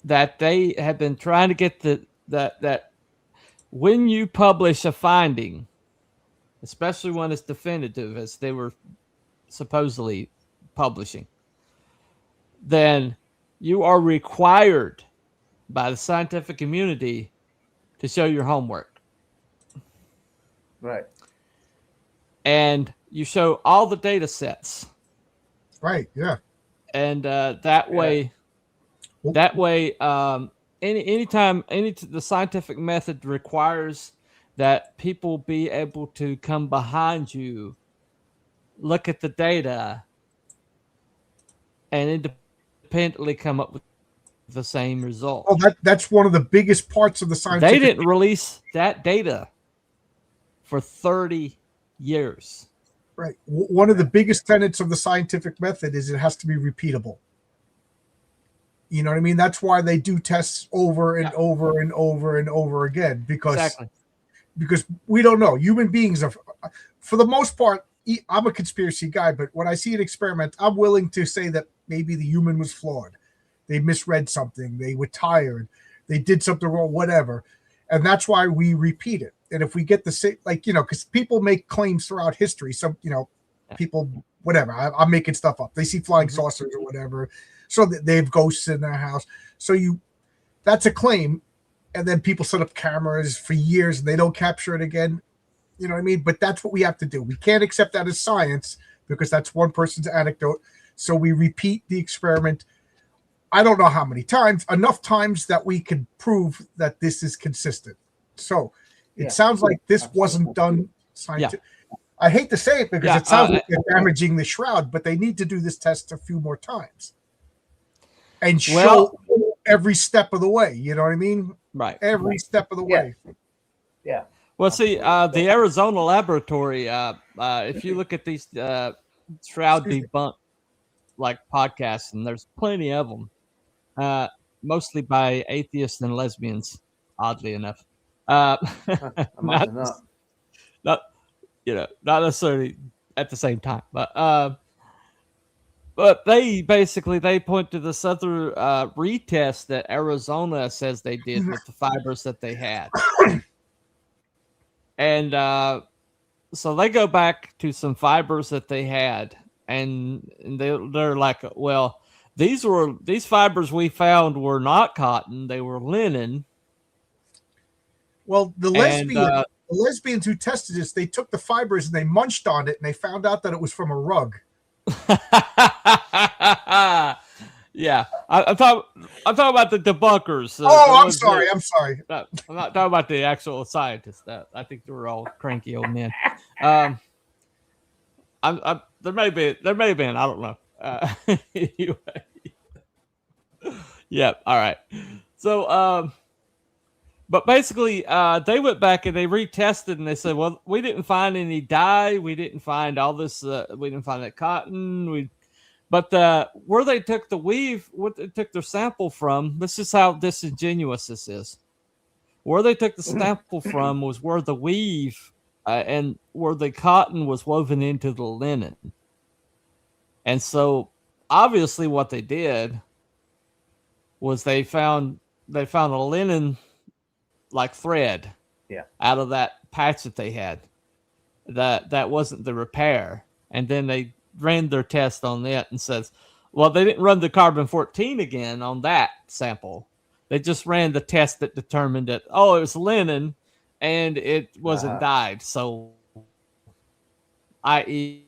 [SPEAKER 2] that they have been trying to get that when you publish a finding, especially when it's definitive, as they were supposedly publishing, then you are required by the scientific community to show your homework.
[SPEAKER 7] Right.
[SPEAKER 2] And you show all the data sets.
[SPEAKER 5] Right, yeah.
[SPEAKER 2] And that way, anytime the scientific method requires that people be able to come behind you, look at the data, and independently come up with the same result.
[SPEAKER 5] Oh, that's one of the biggest parts of the scientific.
[SPEAKER 2] They didn't release that data for 30 years.
[SPEAKER 5] Right. One of the biggest tenets of the scientific method is it has to be repeatable. You know what I mean? That's why they do tests over and over and over and over again, because we don't know. Human beings are, for the most part, I'm a conspiracy guy, but when I see an experiment, I'm willing to say that maybe the human was flawed. They misread something. They were tired. They did something wrong, whatever. and that's why we repeat it. And if we get the same, like, because people make claims throughout history, so people, whatever, I'm making stuff up. They see flying saucers or whatever, so that they have ghosts in their house. So that's a claim, and then people set up cameras for years and they don't capture it again. You know what I mean? But that's what we have to do. We can't accept that as science because that's one person's anecdote. So we repeat the experiment. I don't know how many times, enough times that we can prove that this is consistent. So it sounds like this wasn't done scientific. I hate to say it because it sounds like they're damaging the shroud, but they need to do this test a few more times and show every step of the way. You know what I mean?
[SPEAKER 2] Right.
[SPEAKER 5] Every step of the way.
[SPEAKER 7] Yeah.
[SPEAKER 2] Well, see, the Arizona laboratory, if you look at these Shroud debunk podcasts, and there's plenty of them, mostly by atheists and lesbians, oddly enough. Not necessarily at the same time, but they point to this other retest that Arizona says they did with the fibers that they had. And so they go back to some fibers that they had, and they're like, well, these fibers we found were not cotton; they were linen.
[SPEAKER 5] Well, the lesbians who tested this, they took the fibers and they munched on it, and they found out that it was from a rug.
[SPEAKER 2] Yeah, I'm talking about the debunkers.
[SPEAKER 5] I'm sorry.
[SPEAKER 2] I'm not talking about the actual scientists. I think they were all cranky old men. There may have been. I don't know. Anyway. Yeah. All right. So, but basically, they went back and they retested, and they said, "Well, we didn't find any dye. We didn't find all this. We didn't find that cotton. But where they took the weave, what they took their sample from, this is how disingenuous this is. Where they took the sample from was where the weave and where the cotton was woven into the linen. And so obviously what they did was they found a linen like thread out of that patch that they had. That wasn't the repair. And then they ran their test on that and says, well, they didn't run the carbon-14 again on that sample. They just ran the test that determined that, it was linen and it wasn't dyed. So, i.e.,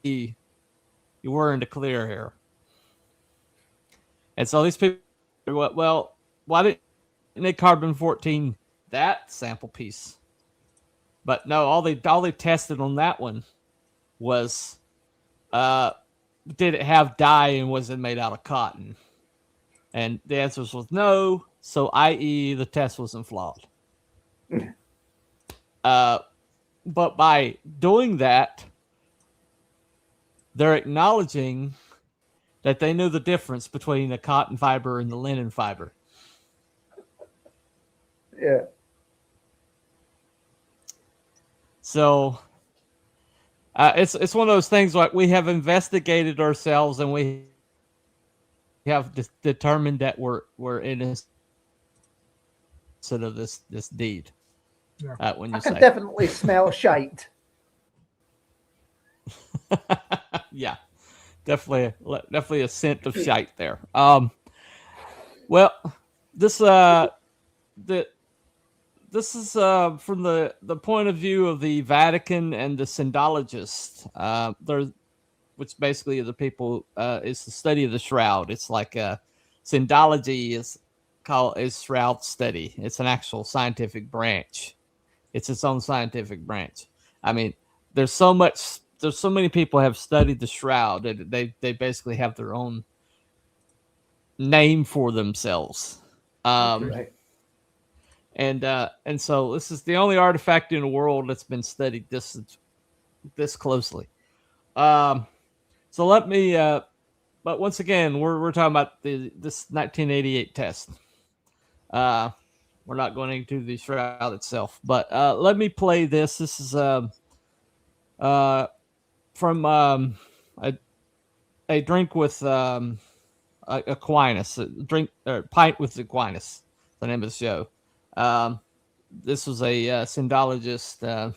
[SPEAKER 2] you were in the clear here. And so these people, well, why didn't they carbon-14 that sample piece? But no, all they tested on that one was, did it have dye and was it made out of cotton? And the answer was no. So, i.e., the test wasn't flawed. But by doing that, they're acknowledging that they knew the difference between the cotton fiber and the linen fiber.
[SPEAKER 7] Yeah.
[SPEAKER 2] So it's one of those things like we have investigated ourselves and we have determined that we're innocent of this deed.
[SPEAKER 5] Yeah.
[SPEAKER 2] When you
[SPEAKER 7] I can definitely smell shite.
[SPEAKER 2] Yeah, definitely a scent of shite there. Well, this is from the point of view of the Vatican and the Syndologists. Which basically are the people. It's the study of the Shroud. It's like Syndology is Shroud study. It's an actual scientific branch. It's its own scientific branch. I mean, there's so many people have studied the Shroud that they basically have their own name for themselves.
[SPEAKER 7] Right.
[SPEAKER 2] And so this is the only artifact in the world that's been studied this closely. So let me, but once again, we're talking about this 1988 test. We're not going into the Shroud itself, but let me play this. This is from a drink with Aquinas, a drink or pint with Aquinas, the name of the show. this was a syndologist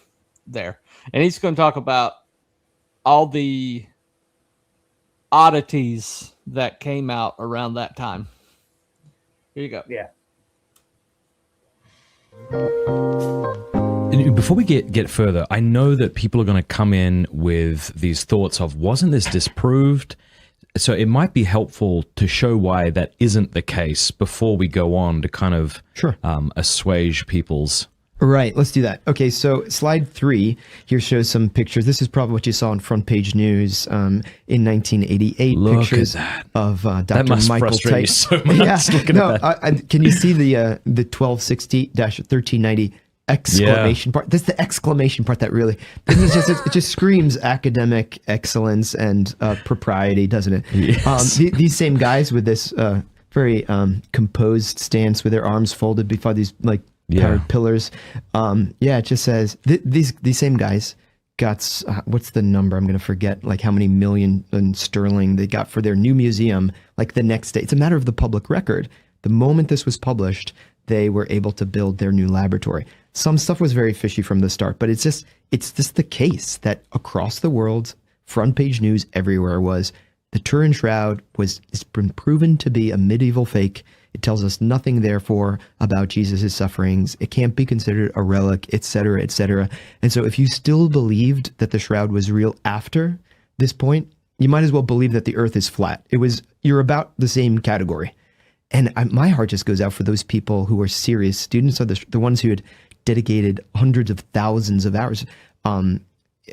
[SPEAKER 2] there, and he's going to talk about all the oddities that came out around that time. Here you go.
[SPEAKER 7] Yeah.
[SPEAKER 9] And before we get further, I know that people are going to come in with these thoughts of, wasn't this disproved? So it might be helpful to show why that isn't the case before we go on to kind of assuage people's...
[SPEAKER 10] Right, let's do that. Okay, so slide 3 here shows some pictures. This is probably what you saw in Front Page News in 1988.
[SPEAKER 9] Look
[SPEAKER 10] pictures
[SPEAKER 9] at that.
[SPEAKER 10] Of Dr.
[SPEAKER 9] That must
[SPEAKER 10] Michael
[SPEAKER 9] frustrate you
[SPEAKER 10] Tait.
[SPEAKER 9] so much.
[SPEAKER 10] Yeah, no, can you see the 1260-1390 exclamation part? That's the exclamation part that really, it just screams academic excellence and propriety, doesn't it?
[SPEAKER 9] Yes.
[SPEAKER 10] These same guys with this very composed stance with their arms folded before these like powered pillars. It just says these same guys got what's the number? I'm going to forget like how many million in sterling they got for their new museum. Like the next day, it's a matter of the public record. The moment this was published, they were able to build their new laboratory. Some stuff was very fishy from the start, but it's just the case that across the world, front page news everywhere was the Turin Shroud it's been proven to be a medieval fake. It tells us nothing, therefore, about Jesus' sufferings. It can't be considered a relic, etc., etc. And so if you still believed that the Shroud was real after this point, you might as well believe that the earth is flat. You're about the same category. And my heart just goes out for those people who are serious students, the ones who had dedicated hundreds of thousands of hours,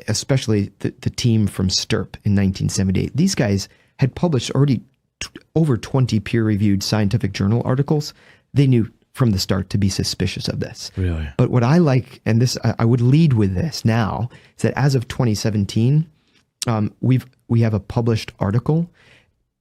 [SPEAKER 10] especially the team from STIRP in 1978. These guys had published already over 20 peer-reviewed scientific journal articles. They knew from the start to be suspicious of this.
[SPEAKER 9] Really?
[SPEAKER 10] But what I like, and this I would lead with this now, is that as of 2017, we have a published article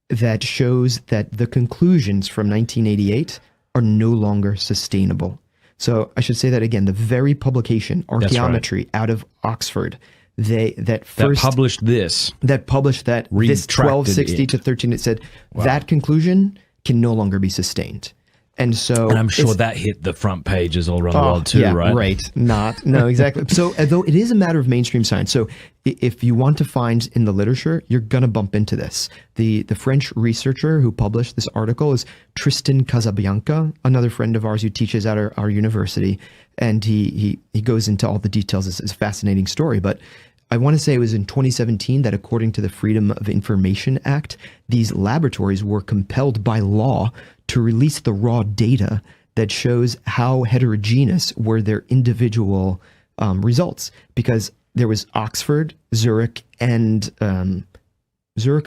[SPEAKER 10] that shows that the conclusions from 1988 are no longer sustainable. So I should say that again, the very publication, Archaeometry, out of Oxford, that
[SPEAKER 9] published this
[SPEAKER 10] 1260 to 13, it said that conclusion can no longer be sustained. And I'm
[SPEAKER 9] sure that hit the front pages all around the world too, right?
[SPEAKER 10] Right. No, exactly. So although it is a matter of mainstream science, so if you want to find in the literature, you're going to bump into this. The French researcher who published this article is Tristan Casabianca, another friend of ours who teaches at our university. And he goes into all the details. It's a fascinating story. But I want to say it was in 2017 that according to the Freedom of Information Act, these laboratories were compelled by law to release the raw data that shows how heterogeneous were their individual results, because there was Oxford, Zurich,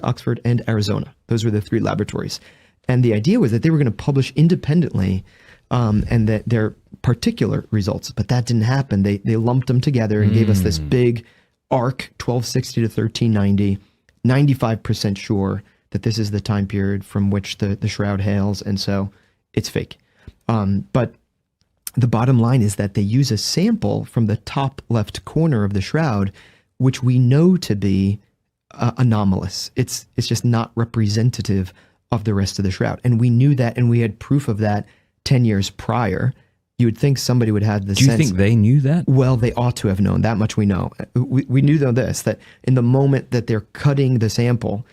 [SPEAKER 10] Oxford, and Arizona. Those were the 3 laboratories. And the idea was that they were going to publish independently and that their particular results, but that didn't happen. They lumped them together and gave us this big arc, 1260 to 1390, 95% sure that this is the time period from which the Shroud hails, and so it's fake. But the bottom line is that they use a sample from the top left corner of the Shroud, which we know to be anomalous. It's just not representative of the rest of the Shroud. And we knew that, and we had proof of that 10 years prior. You would think somebody would have the sense.
[SPEAKER 9] Do you think they knew that?
[SPEAKER 10] Well, they ought to have known. That much we know. We knew, though, that in the moment that they're cutting the sample,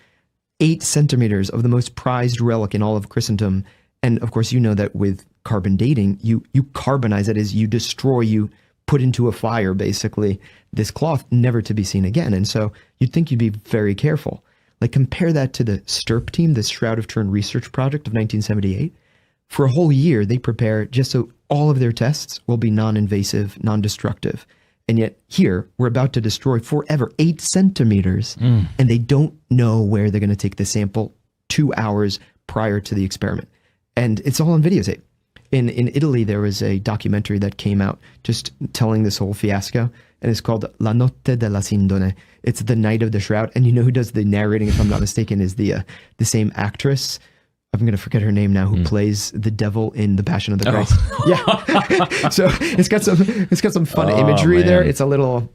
[SPEAKER 10] 8 centimeters of the most prized relic in all of Christendom, and of course you know that with carbon dating, you carbonize it, as you destroy, you put into a fire, basically, this cloth never to be seen again. And so you'd think you'd be very careful. Like, compare that to the STIRP team, this Shroud of Turin research project of 1978. For a whole year, they prepare just so all of their tests will be non-invasive, non-destructive. And yet here, we're about to destroy forever 8 centimeters, and they don't know where they're going to take the sample 2 hours prior to the experiment. And it's all on videotape. In Italy, there was a documentary that came out just telling this whole fiasco, and it's called La Notte della Sindone. It's the night of the Shroud. And you know who does the narrating, if I'm not mistaken, is the same actress. I'm going to forget her name now, who plays the devil in The Passion of the Christ. Yeah. So it's got some fun imagery there. It's a little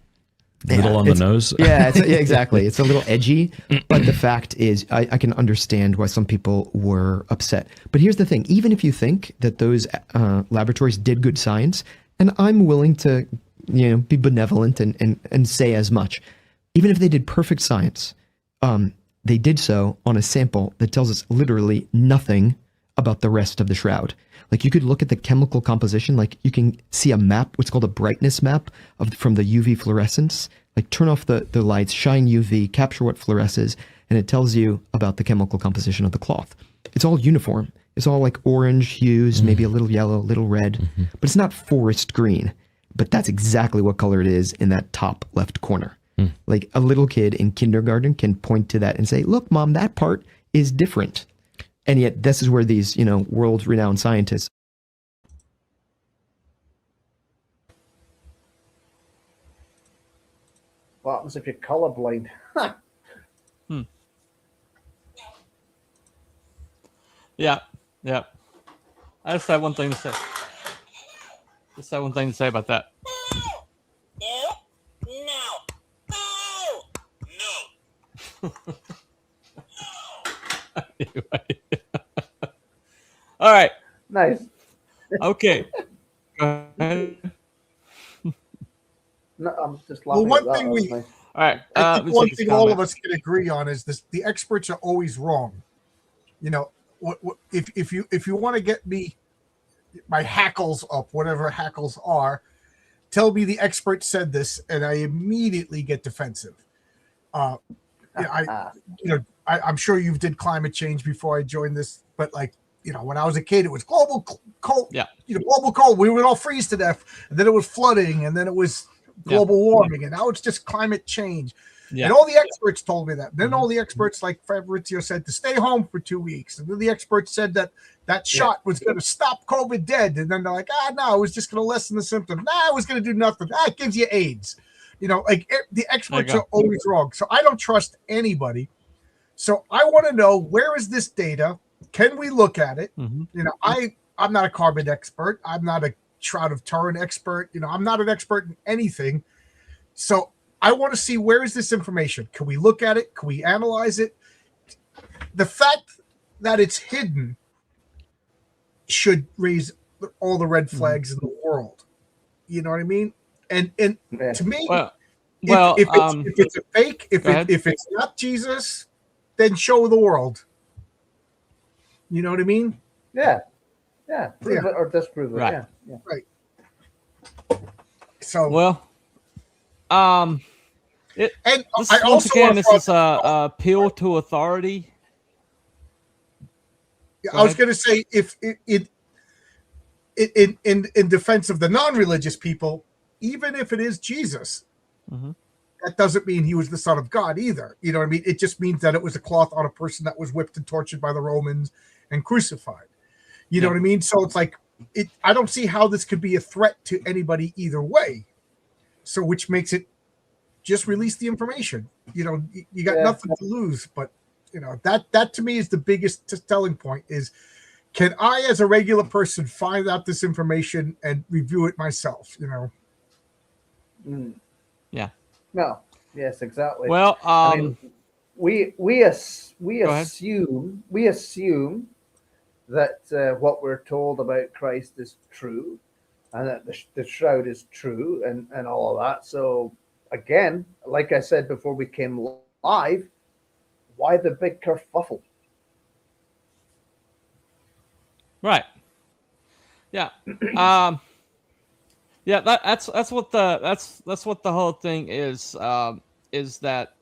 [SPEAKER 9] on the nose.
[SPEAKER 10] Yeah, exactly. It's a little edgy, but the fact is I can understand why some people were upset. But here's the thing. Even if you think that those laboratories did good science, And I'm willing to, be benevolent and say as much. Even if they did perfect science, they did so on a sample that tells us literally nothing about the rest of the shroud. Like, you could look at the chemical composition, like you can see a map, what's called a brightness map from the UV fluorescence. Like, turn off the lights, shine UV, capture what fluoresces, and it tells you about the chemical composition of the cloth. It's all uniform. It's all like orange hues, maybe a little yellow, a little red, but it's not forest green. But that's exactly what color it is in that top left corner. Like, a little kid in kindergarten can point to that and say, look, Mom, that part is different. And yet this is where these, world-renowned scientists.
[SPEAKER 7] What happens if you're colorblind?
[SPEAKER 2] Yeah. I just have one thing to say. About that. Anyway. All right.
[SPEAKER 7] Nice.
[SPEAKER 2] Okay. Go ahead.
[SPEAKER 7] No, I'm just laughing.
[SPEAKER 5] Well, one
[SPEAKER 7] at that.
[SPEAKER 5] thing
[SPEAKER 7] That was
[SPEAKER 5] we,
[SPEAKER 7] nice.
[SPEAKER 2] All right.
[SPEAKER 5] I think one thing all of us can agree on is this: the experts are always wrong. If you want to get me my hackles up, whatever hackles are, tell me the expert said this, and I immediately get defensive. I'm sure you did climate change before I joined this, but when I was a kid, it was global cold.
[SPEAKER 2] Yeah.
[SPEAKER 5] Global cold. We would all freeze to death, and then it was flooding, and then it was global warming, and now it's just climate change. Yeah. And all the experts told me that. Then all the experts, like Fabrizio said, to stay home for 2 weeks. And then the experts said that shot was going to stop COVID dead. And then they're like, no, it was just going to lessen the symptoms. It was going to do nothing. It gives you AIDS. The experts are always wrong. So I don't trust anybody. So I want to know, where is this data? Can we look at it? I'm not a carbon expert. I'm not a Shroud of Turin expert. I'm not an expert in anything. So I want to see, where is this information? Can we look at it? Can we analyze it? The fact that it's hidden should raise all the red flags in the world. You know what I mean? And to me, if it's a fake, if it's not Jesus, then show the world. You know what I mean?
[SPEAKER 7] Yeah. Prove it or disprove it.
[SPEAKER 2] Right.
[SPEAKER 7] Yeah.
[SPEAKER 5] Right. So
[SPEAKER 2] this is a appeal to authority.
[SPEAKER 5] I was going to say, if in defense of the non-religious people, even if it is Jesus, that doesn't mean he was the Son of God either. You know what I mean? It just means that it was a cloth on a person that was whipped and tortured by the Romans and crucified. You know what I mean? So it's like, I don't see how this could be a threat to anybody either way. So which makes it, just release the information. You got nothing to lose. But that to me is the biggest telling point: is, can I, as a regular person, find out this information and review it myself?
[SPEAKER 2] Yeah.
[SPEAKER 7] No. Yes, exactly.
[SPEAKER 2] Well,
[SPEAKER 7] I mean, we assume that what we're told about Christ is true, and that the shroud is true, and all of that. So again, like I said before we came live, why the big kerfuffle?
[SPEAKER 2] Right. Yeah. Yeah. That's what the whole thing is. Is that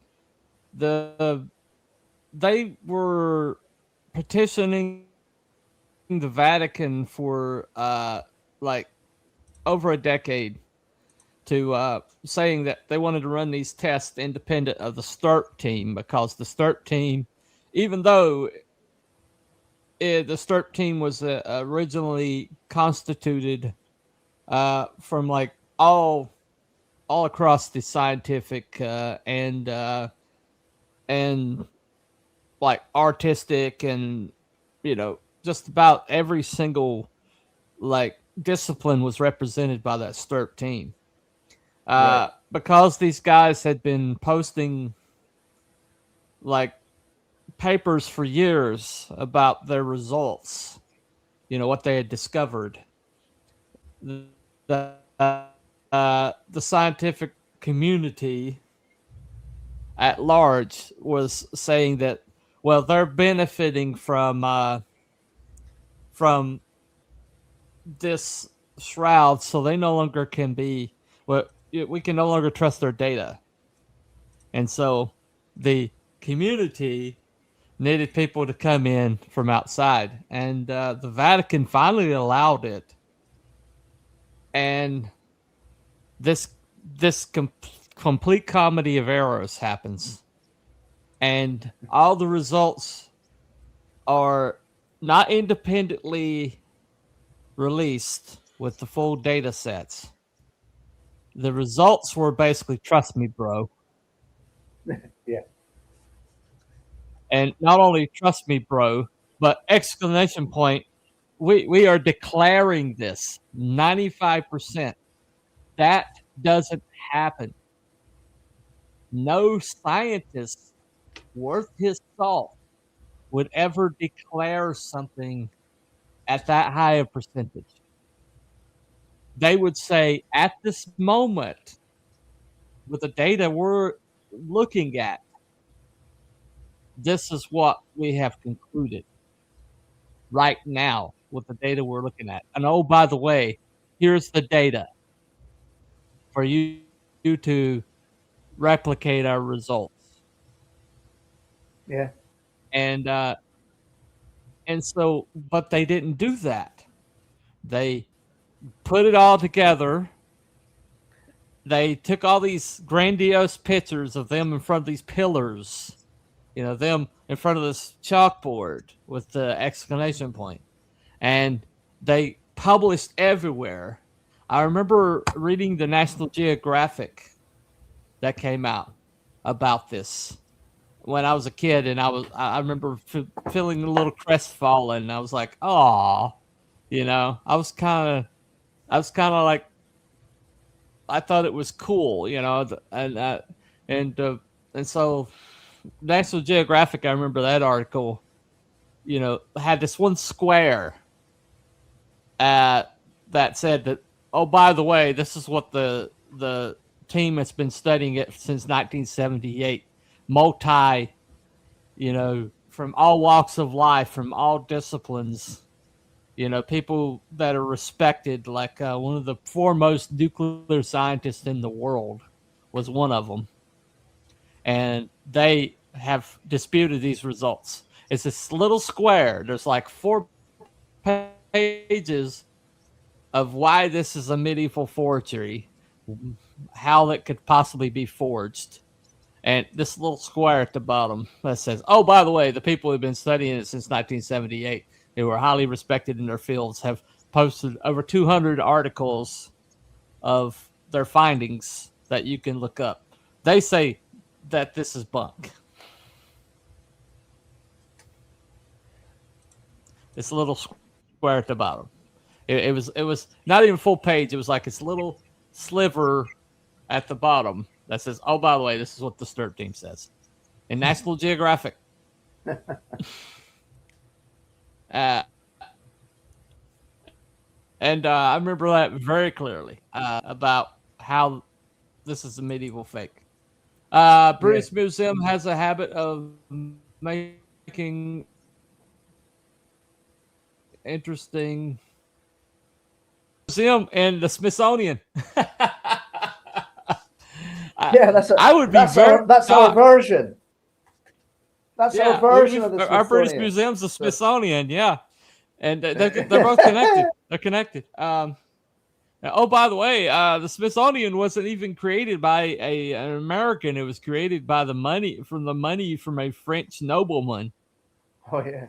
[SPEAKER 2] they were petitioning the Vatican for over a decade, to saying that they wanted to run these tests independent of the STURP team, because the STURP team, even though the STURP team was originally constituted from all across the scientific and artistic and just about every single discipline was represented by that STURP team. Right. Because these guys had been posting papers for years about their results, what they had discovered. the scientific community at large was saying that, well, they're benefiting from this shroud, so they no longer can be. Well, we can no longer trust their data, and so the community needed people to come in from outside, and the Vatican finally allowed it. And this complete comedy of errors happens, and all the results are not independently released with the full data sets. The results were basically, trust me, bro.
[SPEAKER 7] Yeah.
[SPEAKER 2] And not only trust me, bro, but exclamation point. We are declaring this 95%. That doesn't happen. No scientist worth his salt would ever declare something at that high a percentage. They would say, at this moment, with the data we're looking at, this is what we have concluded right now with the data we're looking at. And oh, by the way, here's the data for you to replicate our results.
[SPEAKER 7] Yeah.
[SPEAKER 2] And so, but they didn't do that. They put it all together. They took all these grandiose pictures of them in front of these pillars, them in front of this chalkboard with the exclamation point, and they published everywhere. I remember reading the National Geographic that came out about this when I was a kid, and I remember feeling a little crestfallen. I was like, "Oh, I was kind of like, I thought it was cool, and so National Geographic, I remember that article, had this one square that said that, oh, by the way, this is what the team that's been studying it since 1978, from all walks of life, from all disciplines, people that are respected, like one of the foremost nuclear scientists in the world was one of them. And they have disputed these results. It's this little square. There's like 4 pages of why this is a medieval forgery, how it could possibly be forged. And this little square at the bottom that says, oh, by the way, the people who've been studying it since 1978, who are highly respected in their fields, have posted over 200 articles of their findings that you can look up. They say that this is bunk. This little square at the bottom. It was not even full page. It was like this little sliver at the bottom that says, oh, by the way, this is what the STIRT team says. In National Geographic. And I remember that very clearly about how this is a medieval fake. British Museum has a habit of making interesting museum and the Smithsonian.
[SPEAKER 7] Yeah, that's our version. That's our version of the Smithsonian.
[SPEAKER 2] Our British Museum's the Smithsonian, yeah. And they're both connected. They're connected. Oh, by the way, the Smithsonian wasn't even created by an American. It was created by the money from a French nobleman.
[SPEAKER 7] Oh yeah.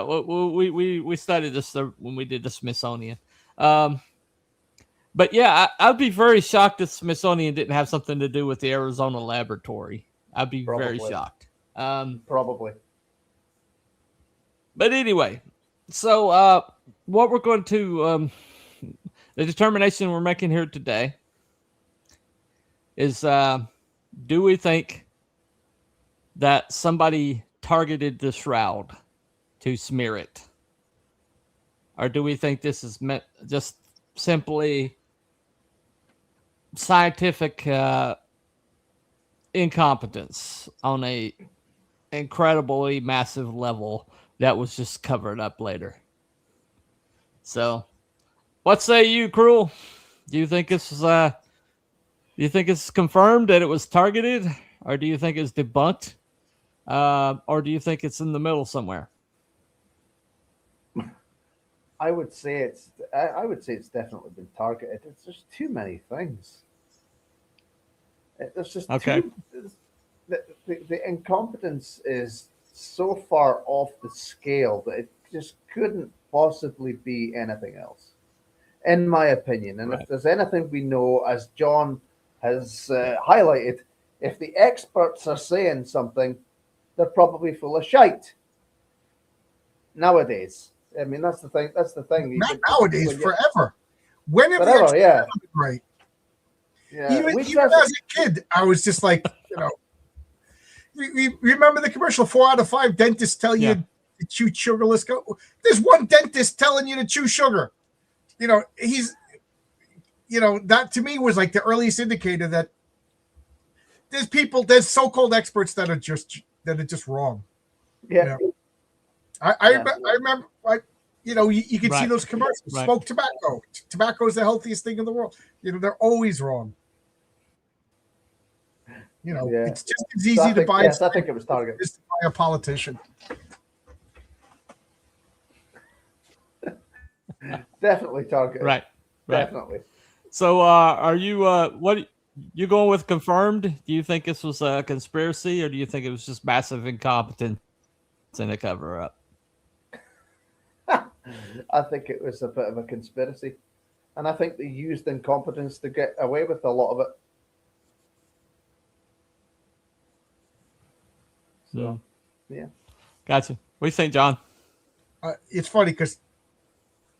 [SPEAKER 2] We studied this when we did the Smithsonian. But yeah, I'd be very shocked if Smithsonian didn't have something to do with the Arizona laboratory. I'd be very shocked.
[SPEAKER 7] Probably.
[SPEAKER 2] But anyway, so what we're going to the determination we're making here today is, do we think that somebody targeted the Shroud to smear it? Or do we think this is meant just simply scientific incompetence on a incredibly massive level that was just covered up later. So, what say you, Cruel? Do you think this is do you think it's confirmed that it was targeted, or do you think it's debunked, or do you think it's in the middle somewhere?
[SPEAKER 7] I would say it's definitely been targeted. It's just too many things. There's just
[SPEAKER 2] Okay.
[SPEAKER 7] The incompetence is so far off the scale that it just couldn't possibly be anything else, in my opinion. And if there's anything we know, as John has highlighted, if the experts are saying something, they're probably full of shite. Nowadays, I mean, that's the thing. That's the thing.
[SPEAKER 5] Not nowadays, forever. Whenever
[SPEAKER 7] Forever, yeah.
[SPEAKER 5] Right.
[SPEAKER 7] Yeah.
[SPEAKER 5] Even as a kid, I was just like, remember the commercial 4 out of 5 dentists tell you to chew sugar. Let's go. There's one dentist telling you to chew sugar. He's, that to me was like the earliest indicator that there's so-called experts that are just wrong.
[SPEAKER 7] Yeah.
[SPEAKER 5] I remember, you can see those commercials.
[SPEAKER 2] Right.
[SPEAKER 5] Smoke tobacco. Tobacco is the healthiest thing in the world. They're always wrong. It's just as easy to buy.
[SPEAKER 7] Yes, I think it was targeted.
[SPEAKER 5] Just to buy a politician.
[SPEAKER 7] Definitely targeted.
[SPEAKER 2] Right.
[SPEAKER 7] Definitely.
[SPEAKER 2] So, are you what you going with confirmed? Do you think this was a conspiracy, or do you think it was just massive incompetence in a cover up?
[SPEAKER 7] I think it was a bit of a conspiracy, and I think they used incompetence to get away with a lot of it. So, yeah.
[SPEAKER 2] Gotcha. What do you think, John?
[SPEAKER 5] It's funny because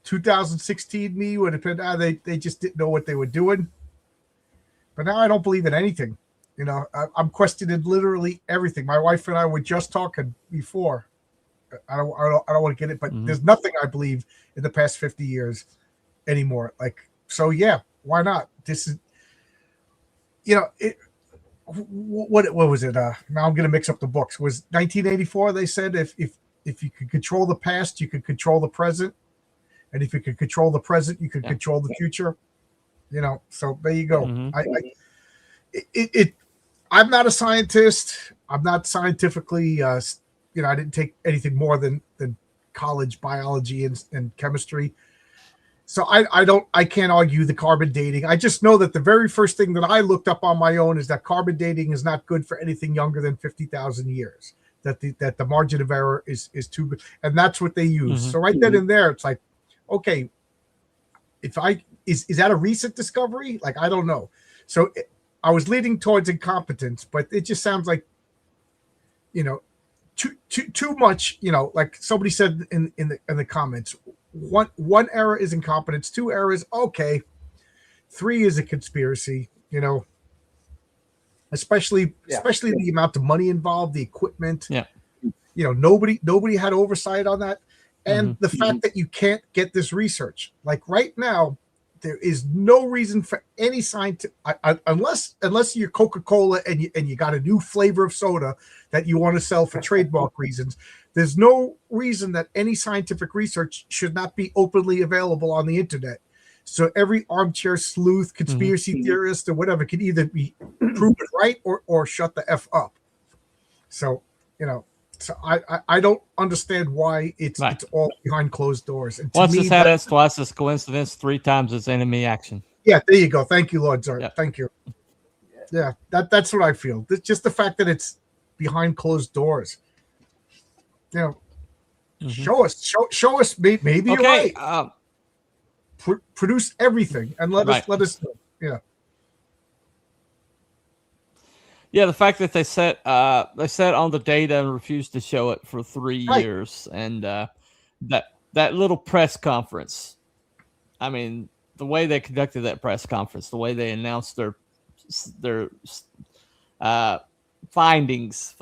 [SPEAKER 5] 2016 me would have been they just didn't know what they were doing, but now I don't believe in anything. I'm questioning literally everything. My wife and I were just talking before. I don't want to get it, but there's nothing I believe in the past 50 years anymore. So yeah, why not? This is, what was it? Now I'm going to mix up the books. Was 1984? They said if you could control the past, you could control the present, and if you could control the present, you could control the future. So there you go. I'm not a scientist. I'm not scientifically. I didn't take anything more than college biology and chemistry. So I can't argue the carbon dating. I just know that the very first thing that I looked up on my own is that carbon dating is not good for anything younger than 50,000 years. That the margin of error is too good, and that's what they use. So right then and there, it's like, okay, is that a recent discovery? I don't know. So I was leading towards incompetence, but it just sounds like, too much. Like somebody said in the comments. One error is incompetence. 2 errors, okay. 3 is a conspiracy. Especially the amount of money involved, the equipment.
[SPEAKER 2] Yeah.
[SPEAKER 5] Nobody had oversight on that, and the fact that you can't get this research. Like right now, there is no reason for any scientific unless you're Coca-Cola and you got a new flavor of soda that you want to sell for trademark reasons. There's no reason that any scientific research should not be openly available on the internet. So every armchair sleuth, conspiracy theorist, or whatever can either be proven right or shut the F up. So, so I don't understand why it's all behind closed doors. And
[SPEAKER 2] Once it's had its twice its coincidence, 3 times its enemy action.
[SPEAKER 5] Yeah, there you go. Thank you, Lord Zart.
[SPEAKER 2] Yeah.
[SPEAKER 5] Thank you. Yeah, that's what I feel. Just the fact that it's behind closed doors. Show us. Maybe you're right. Produce everything and let us know. Yeah.
[SPEAKER 2] Yeah, the fact that they set on the data and refused to show it for 3 years, and that little press conference. I mean, the way they conducted that press conference, the way they announced their findings,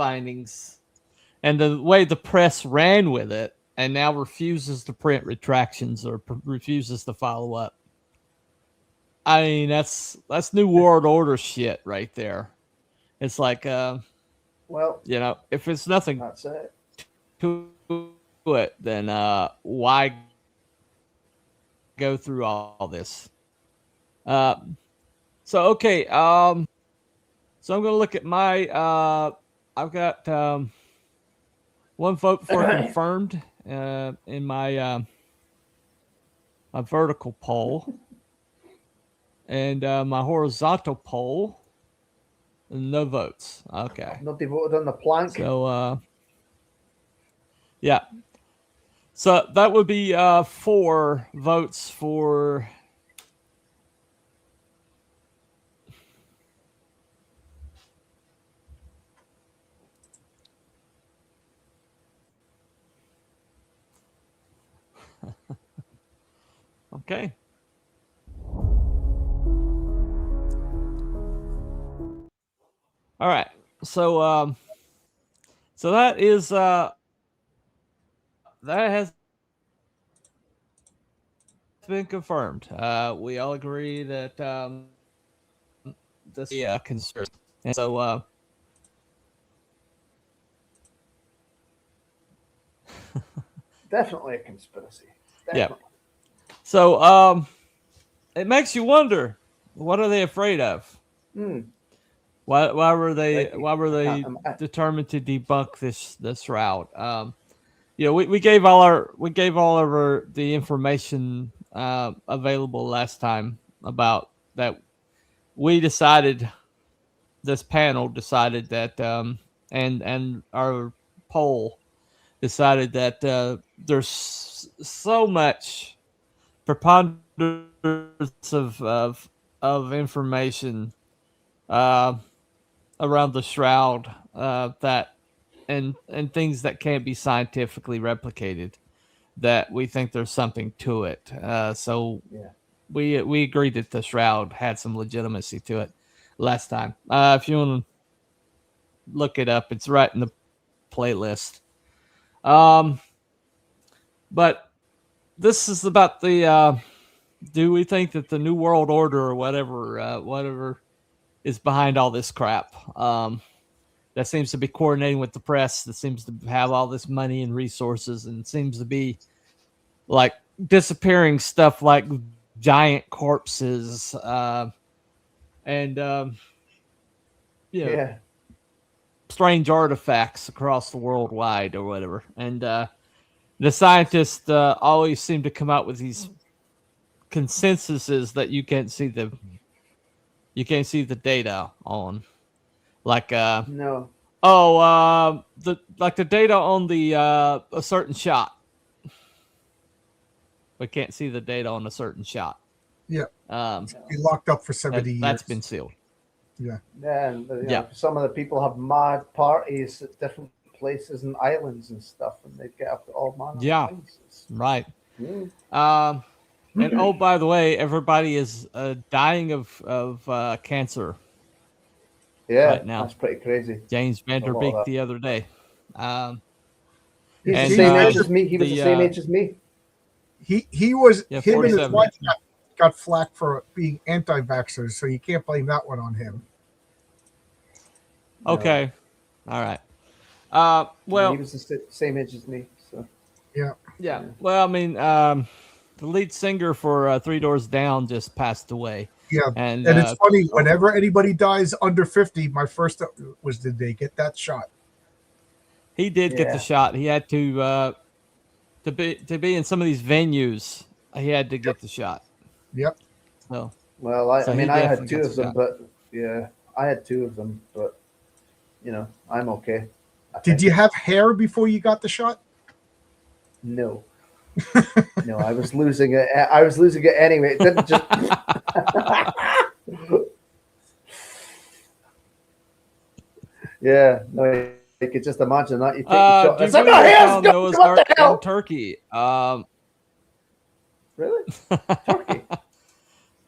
[SPEAKER 2] and the way the press ran with it, and now refuses to print retractions or refuses to follow up. I mean, that's New World Order shit right there. It's like,
[SPEAKER 7] Well,
[SPEAKER 2] if it's nothing
[SPEAKER 7] that's it.
[SPEAKER 2] to it, then why go through all this? So okay, so I'm gonna look at my. I've got one vote for confirmed in my my vertical poll, and my horizontal poll, no votes. Okay.
[SPEAKER 7] Nobody voted on the plank.
[SPEAKER 2] So yeah. So that would be 4 votes for. Okay. All right. So so that is that has been confirmed. We all agree that this is a conspiracy. And so
[SPEAKER 7] Definitely a conspiracy. Definitely.
[SPEAKER 2] Yeah. So it makes you wonder, what are they afraid of? Why were they determined to debunk this Shroud? We gave all of the information available last time about that. We decided, this panel decided that and our poll decided that there's so much preponderance of information around the Shroud that and things that can't be scientifically replicated, that we think there's something to it. So we agreed that the Shroud had some legitimacy to it last time. If you want to look it up, it's right in the playlist. But this is about the do we think that the New World Order or whatever is behind all this crap? That seems to be coordinating with the press, that seems to have all this money and resources, and seems to be like disappearing stuff like giant corpses and strange artifacts across the world wide or whatever. And the scientists always seem to come out with these consensuses that you can't see the data on. Like
[SPEAKER 7] no.
[SPEAKER 2] The data on the a certain shot. We can't see the data on a certain shot.
[SPEAKER 5] Yeah. Be locked up for 70 years.
[SPEAKER 2] That's been sealed.
[SPEAKER 5] Yeah.
[SPEAKER 7] And some of the people have mad parties at different places and islands and stuff, and they get up to all manner of things.
[SPEAKER 2] Right. And oh, by the way, everybody is dying of cancer.
[SPEAKER 7] Yeah,
[SPEAKER 2] right now.
[SPEAKER 7] That's pretty crazy.
[SPEAKER 2] James Vanderbeek the other day.
[SPEAKER 7] He's the same age as me. He was the same age as me.
[SPEAKER 5] He was him
[SPEAKER 2] 47.
[SPEAKER 5] and his wife got flack for being anti-vaxxers, so you can't blame that one on him.
[SPEAKER 2] Okay. No. All right. Well,
[SPEAKER 7] he was the same age as me. So
[SPEAKER 2] yeah. Well, I mean, the lead singer for Three Doors Down just passed away.
[SPEAKER 5] Yeah,
[SPEAKER 2] and
[SPEAKER 5] it's funny. Whenever anybody dies under 50, my first was, did they get that shot?
[SPEAKER 2] He did get the shot. He had to be in some of these venues. He had to get the shot.
[SPEAKER 5] Yep.
[SPEAKER 2] So,
[SPEAKER 7] well, I mean, I had 2 of them, but I had 2 of them, but I'm okay.
[SPEAKER 5] Did you have hair before you got the shot?
[SPEAKER 7] No. No, I was losing it. I was losing it anyway. It didn't just. Yeah, no, you could just imagine that. You take the shot. It's like, oh,
[SPEAKER 2] Noah's Ark in Turkey.
[SPEAKER 7] Really? Turkey?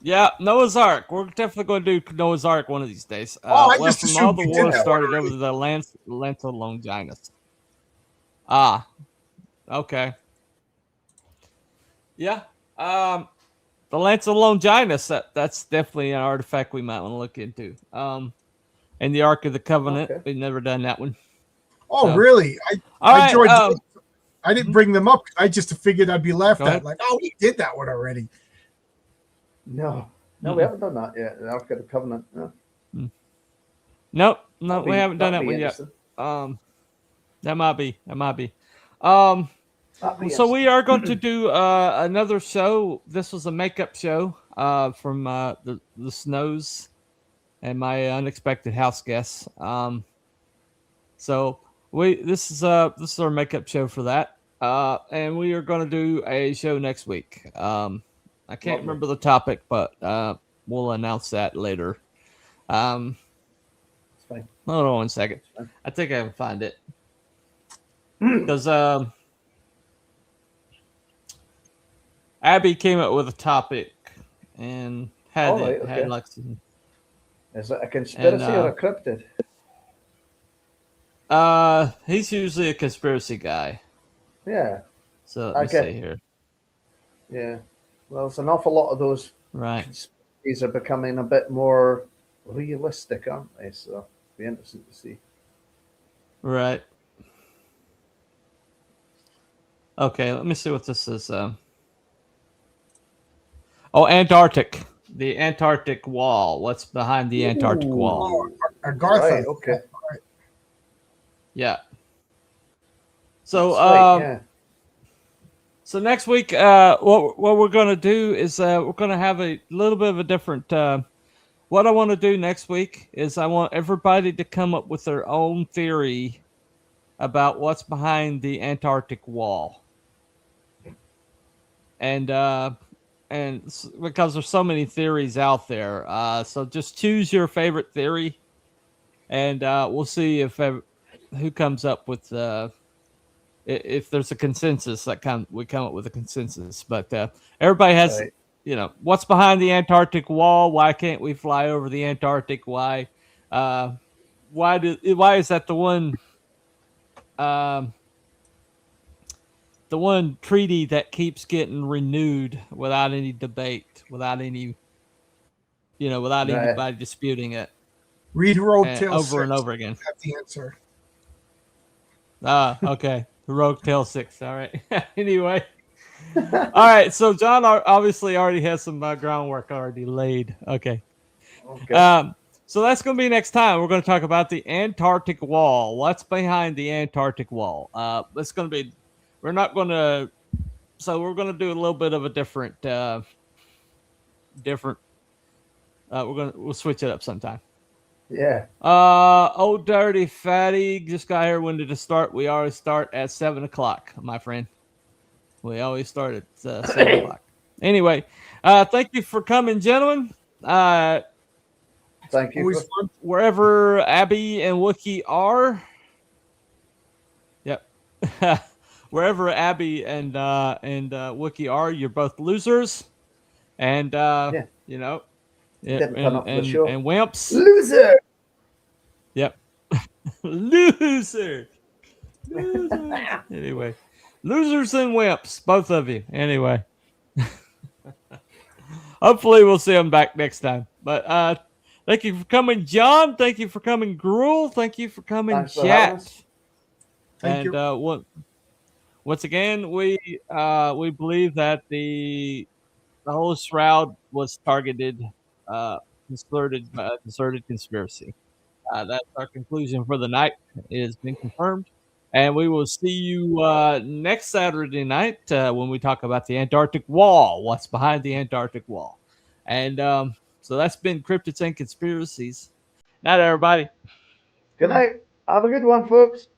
[SPEAKER 2] Yeah, Noah's Ark. We're definitely going to do Noah's Ark one of these days. From all the wars started over the Lento Longinus. Okay. Yeah. the Lance of Longinus. That's definitely an artifact we might want to look into. And the Ark of the Covenant.
[SPEAKER 7] Okay.
[SPEAKER 2] We've never done that one.
[SPEAKER 5] Oh,
[SPEAKER 2] So-
[SPEAKER 5] really?
[SPEAKER 2] All
[SPEAKER 5] I
[SPEAKER 2] right.
[SPEAKER 5] enjoyed. I didn't bring them up. I just figured I'd be laughed
[SPEAKER 2] Go
[SPEAKER 5] at.
[SPEAKER 2] ahead.
[SPEAKER 5] Like, oh, we did that one already.
[SPEAKER 7] No, we haven't done that yet. The Ark of the Covenant. No.
[SPEAKER 2] Nope,
[SPEAKER 7] That'd
[SPEAKER 2] we
[SPEAKER 7] be-
[SPEAKER 2] haven't done that
[SPEAKER 7] that'd be
[SPEAKER 2] one yet.
[SPEAKER 7] interesting.
[SPEAKER 2] That might be.
[SPEAKER 7] That'd be
[SPEAKER 2] So we are going to do another show. This was a makeup show from the Snows and my unexpected house guests. So this is our makeup show for that. And we are going to do a show next week. I can't remember the topic, but we'll announce that later.
[SPEAKER 7] It's fine.
[SPEAKER 2] Hold on one second. I think I can find it. Because Abby came up with a topic and had
[SPEAKER 7] Oh, right,
[SPEAKER 2] had
[SPEAKER 7] okay.
[SPEAKER 2] like some,
[SPEAKER 7] Is it a conspiracy
[SPEAKER 2] And,
[SPEAKER 7] or a cryptid?
[SPEAKER 2] he's usually a conspiracy guy.
[SPEAKER 7] Yeah,
[SPEAKER 2] So let me
[SPEAKER 7] Okay.
[SPEAKER 2] see here.
[SPEAKER 7] yeah. Well, it's an awful lot of those
[SPEAKER 2] Right.
[SPEAKER 7] conspiracies are becoming a bit more realistic, aren't they? So it'll be interesting to see.
[SPEAKER 2] Right. Okay, let me see what this is. Oh, Antarctic. The Antarctic wall. What's behind the Antarctic wall?
[SPEAKER 5] Oh, Agartha.
[SPEAKER 7] Right, okay.
[SPEAKER 2] Yeah. So,
[SPEAKER 7] That's right, yeah.
[SPEAKER 2] so next week, what we're gonna do is we're gonna have a little bit of a different. What I want to do next week is I want everybody to come up with their own theory about what's behind the Antarctic wall, and because there's so many theories out there, so just choose your favorite theory, and we'll see if who comes up with if there's a consensus we come up with a consensus. But everybody has,
[SPEAKER 7] Right.
[SPEAKER 2] what's behind the Antarctic wall? Why can't we fly over the Antarctic? Why is that the one treaty that keeps getting renewed without any debate, without any, without
[SPEAKER 7] Right.
[SPEAKER 2] anybody disputing it
[SPEAKER 5] Read Road Tale
[SPEAKER 2] over
[SPEAKER 5] 6.
[SPEAKER 2] and over again?
[SPEAKER 5] That's the answer.
[SPEAKER 2] Okay. The Rogue Tale 6. All right. Anyway. All right. So John obviously already has some groundwork already laid. Okay.
[SPEAKER 7] Okay.
[SPEAKER 2] So that's going to be next time. We're going to talk about the Antarctic wall. What's behind the Antarctic wall? It's going to be, we're going to do a little bit of a different, we'll switch it up sometime.
[SPEAKER 7] Yeah.
[SPEAKER 2] Old Dirty Fatty just got here. When did it start? We always start at 7:00, my friend. We always start at 7:00. Anyway, thank you for coming, gentlemen.
[SPEAKER 7] Thank you.
[SPEAKER 5] Always fun.
[SPEAKER 2] Wherever Abby and Wookie are. Yep. Wherever Abby and Wookie are, you're both losers. And
[SPEAKER 7] Yeah. Didn't turn up for the show.
[SPEAKER 2] and wimps.
[SPEAKER 7] Loser.
[SPEAKER 2] Yep. Loser. Anyway, losers and wimps, both of you. Anyway, hopefully we'll see them back next time. But thank you for coming, John. Thank you for coming, Gruel. Thank you for coming,
[SPEAKER 7] Thanks for having
[SPEAKER 2] Chat.
[SPEAKER 7] us.
[SPEAKER 5] Thank you.
[SPEAKER 2] Once again, we believe that the whole Shroud was targeted, concerted conspiracy. That's our conclusion for the night. It has been confirmed. And we will see you next Saturday night when we talk about the Antarctic wall. What's behind the Antarctic wall? And so that's been Cryptids and Conspiracies. Night, everybody.
[SPEAKER 7] Good night. Have a good one, folks.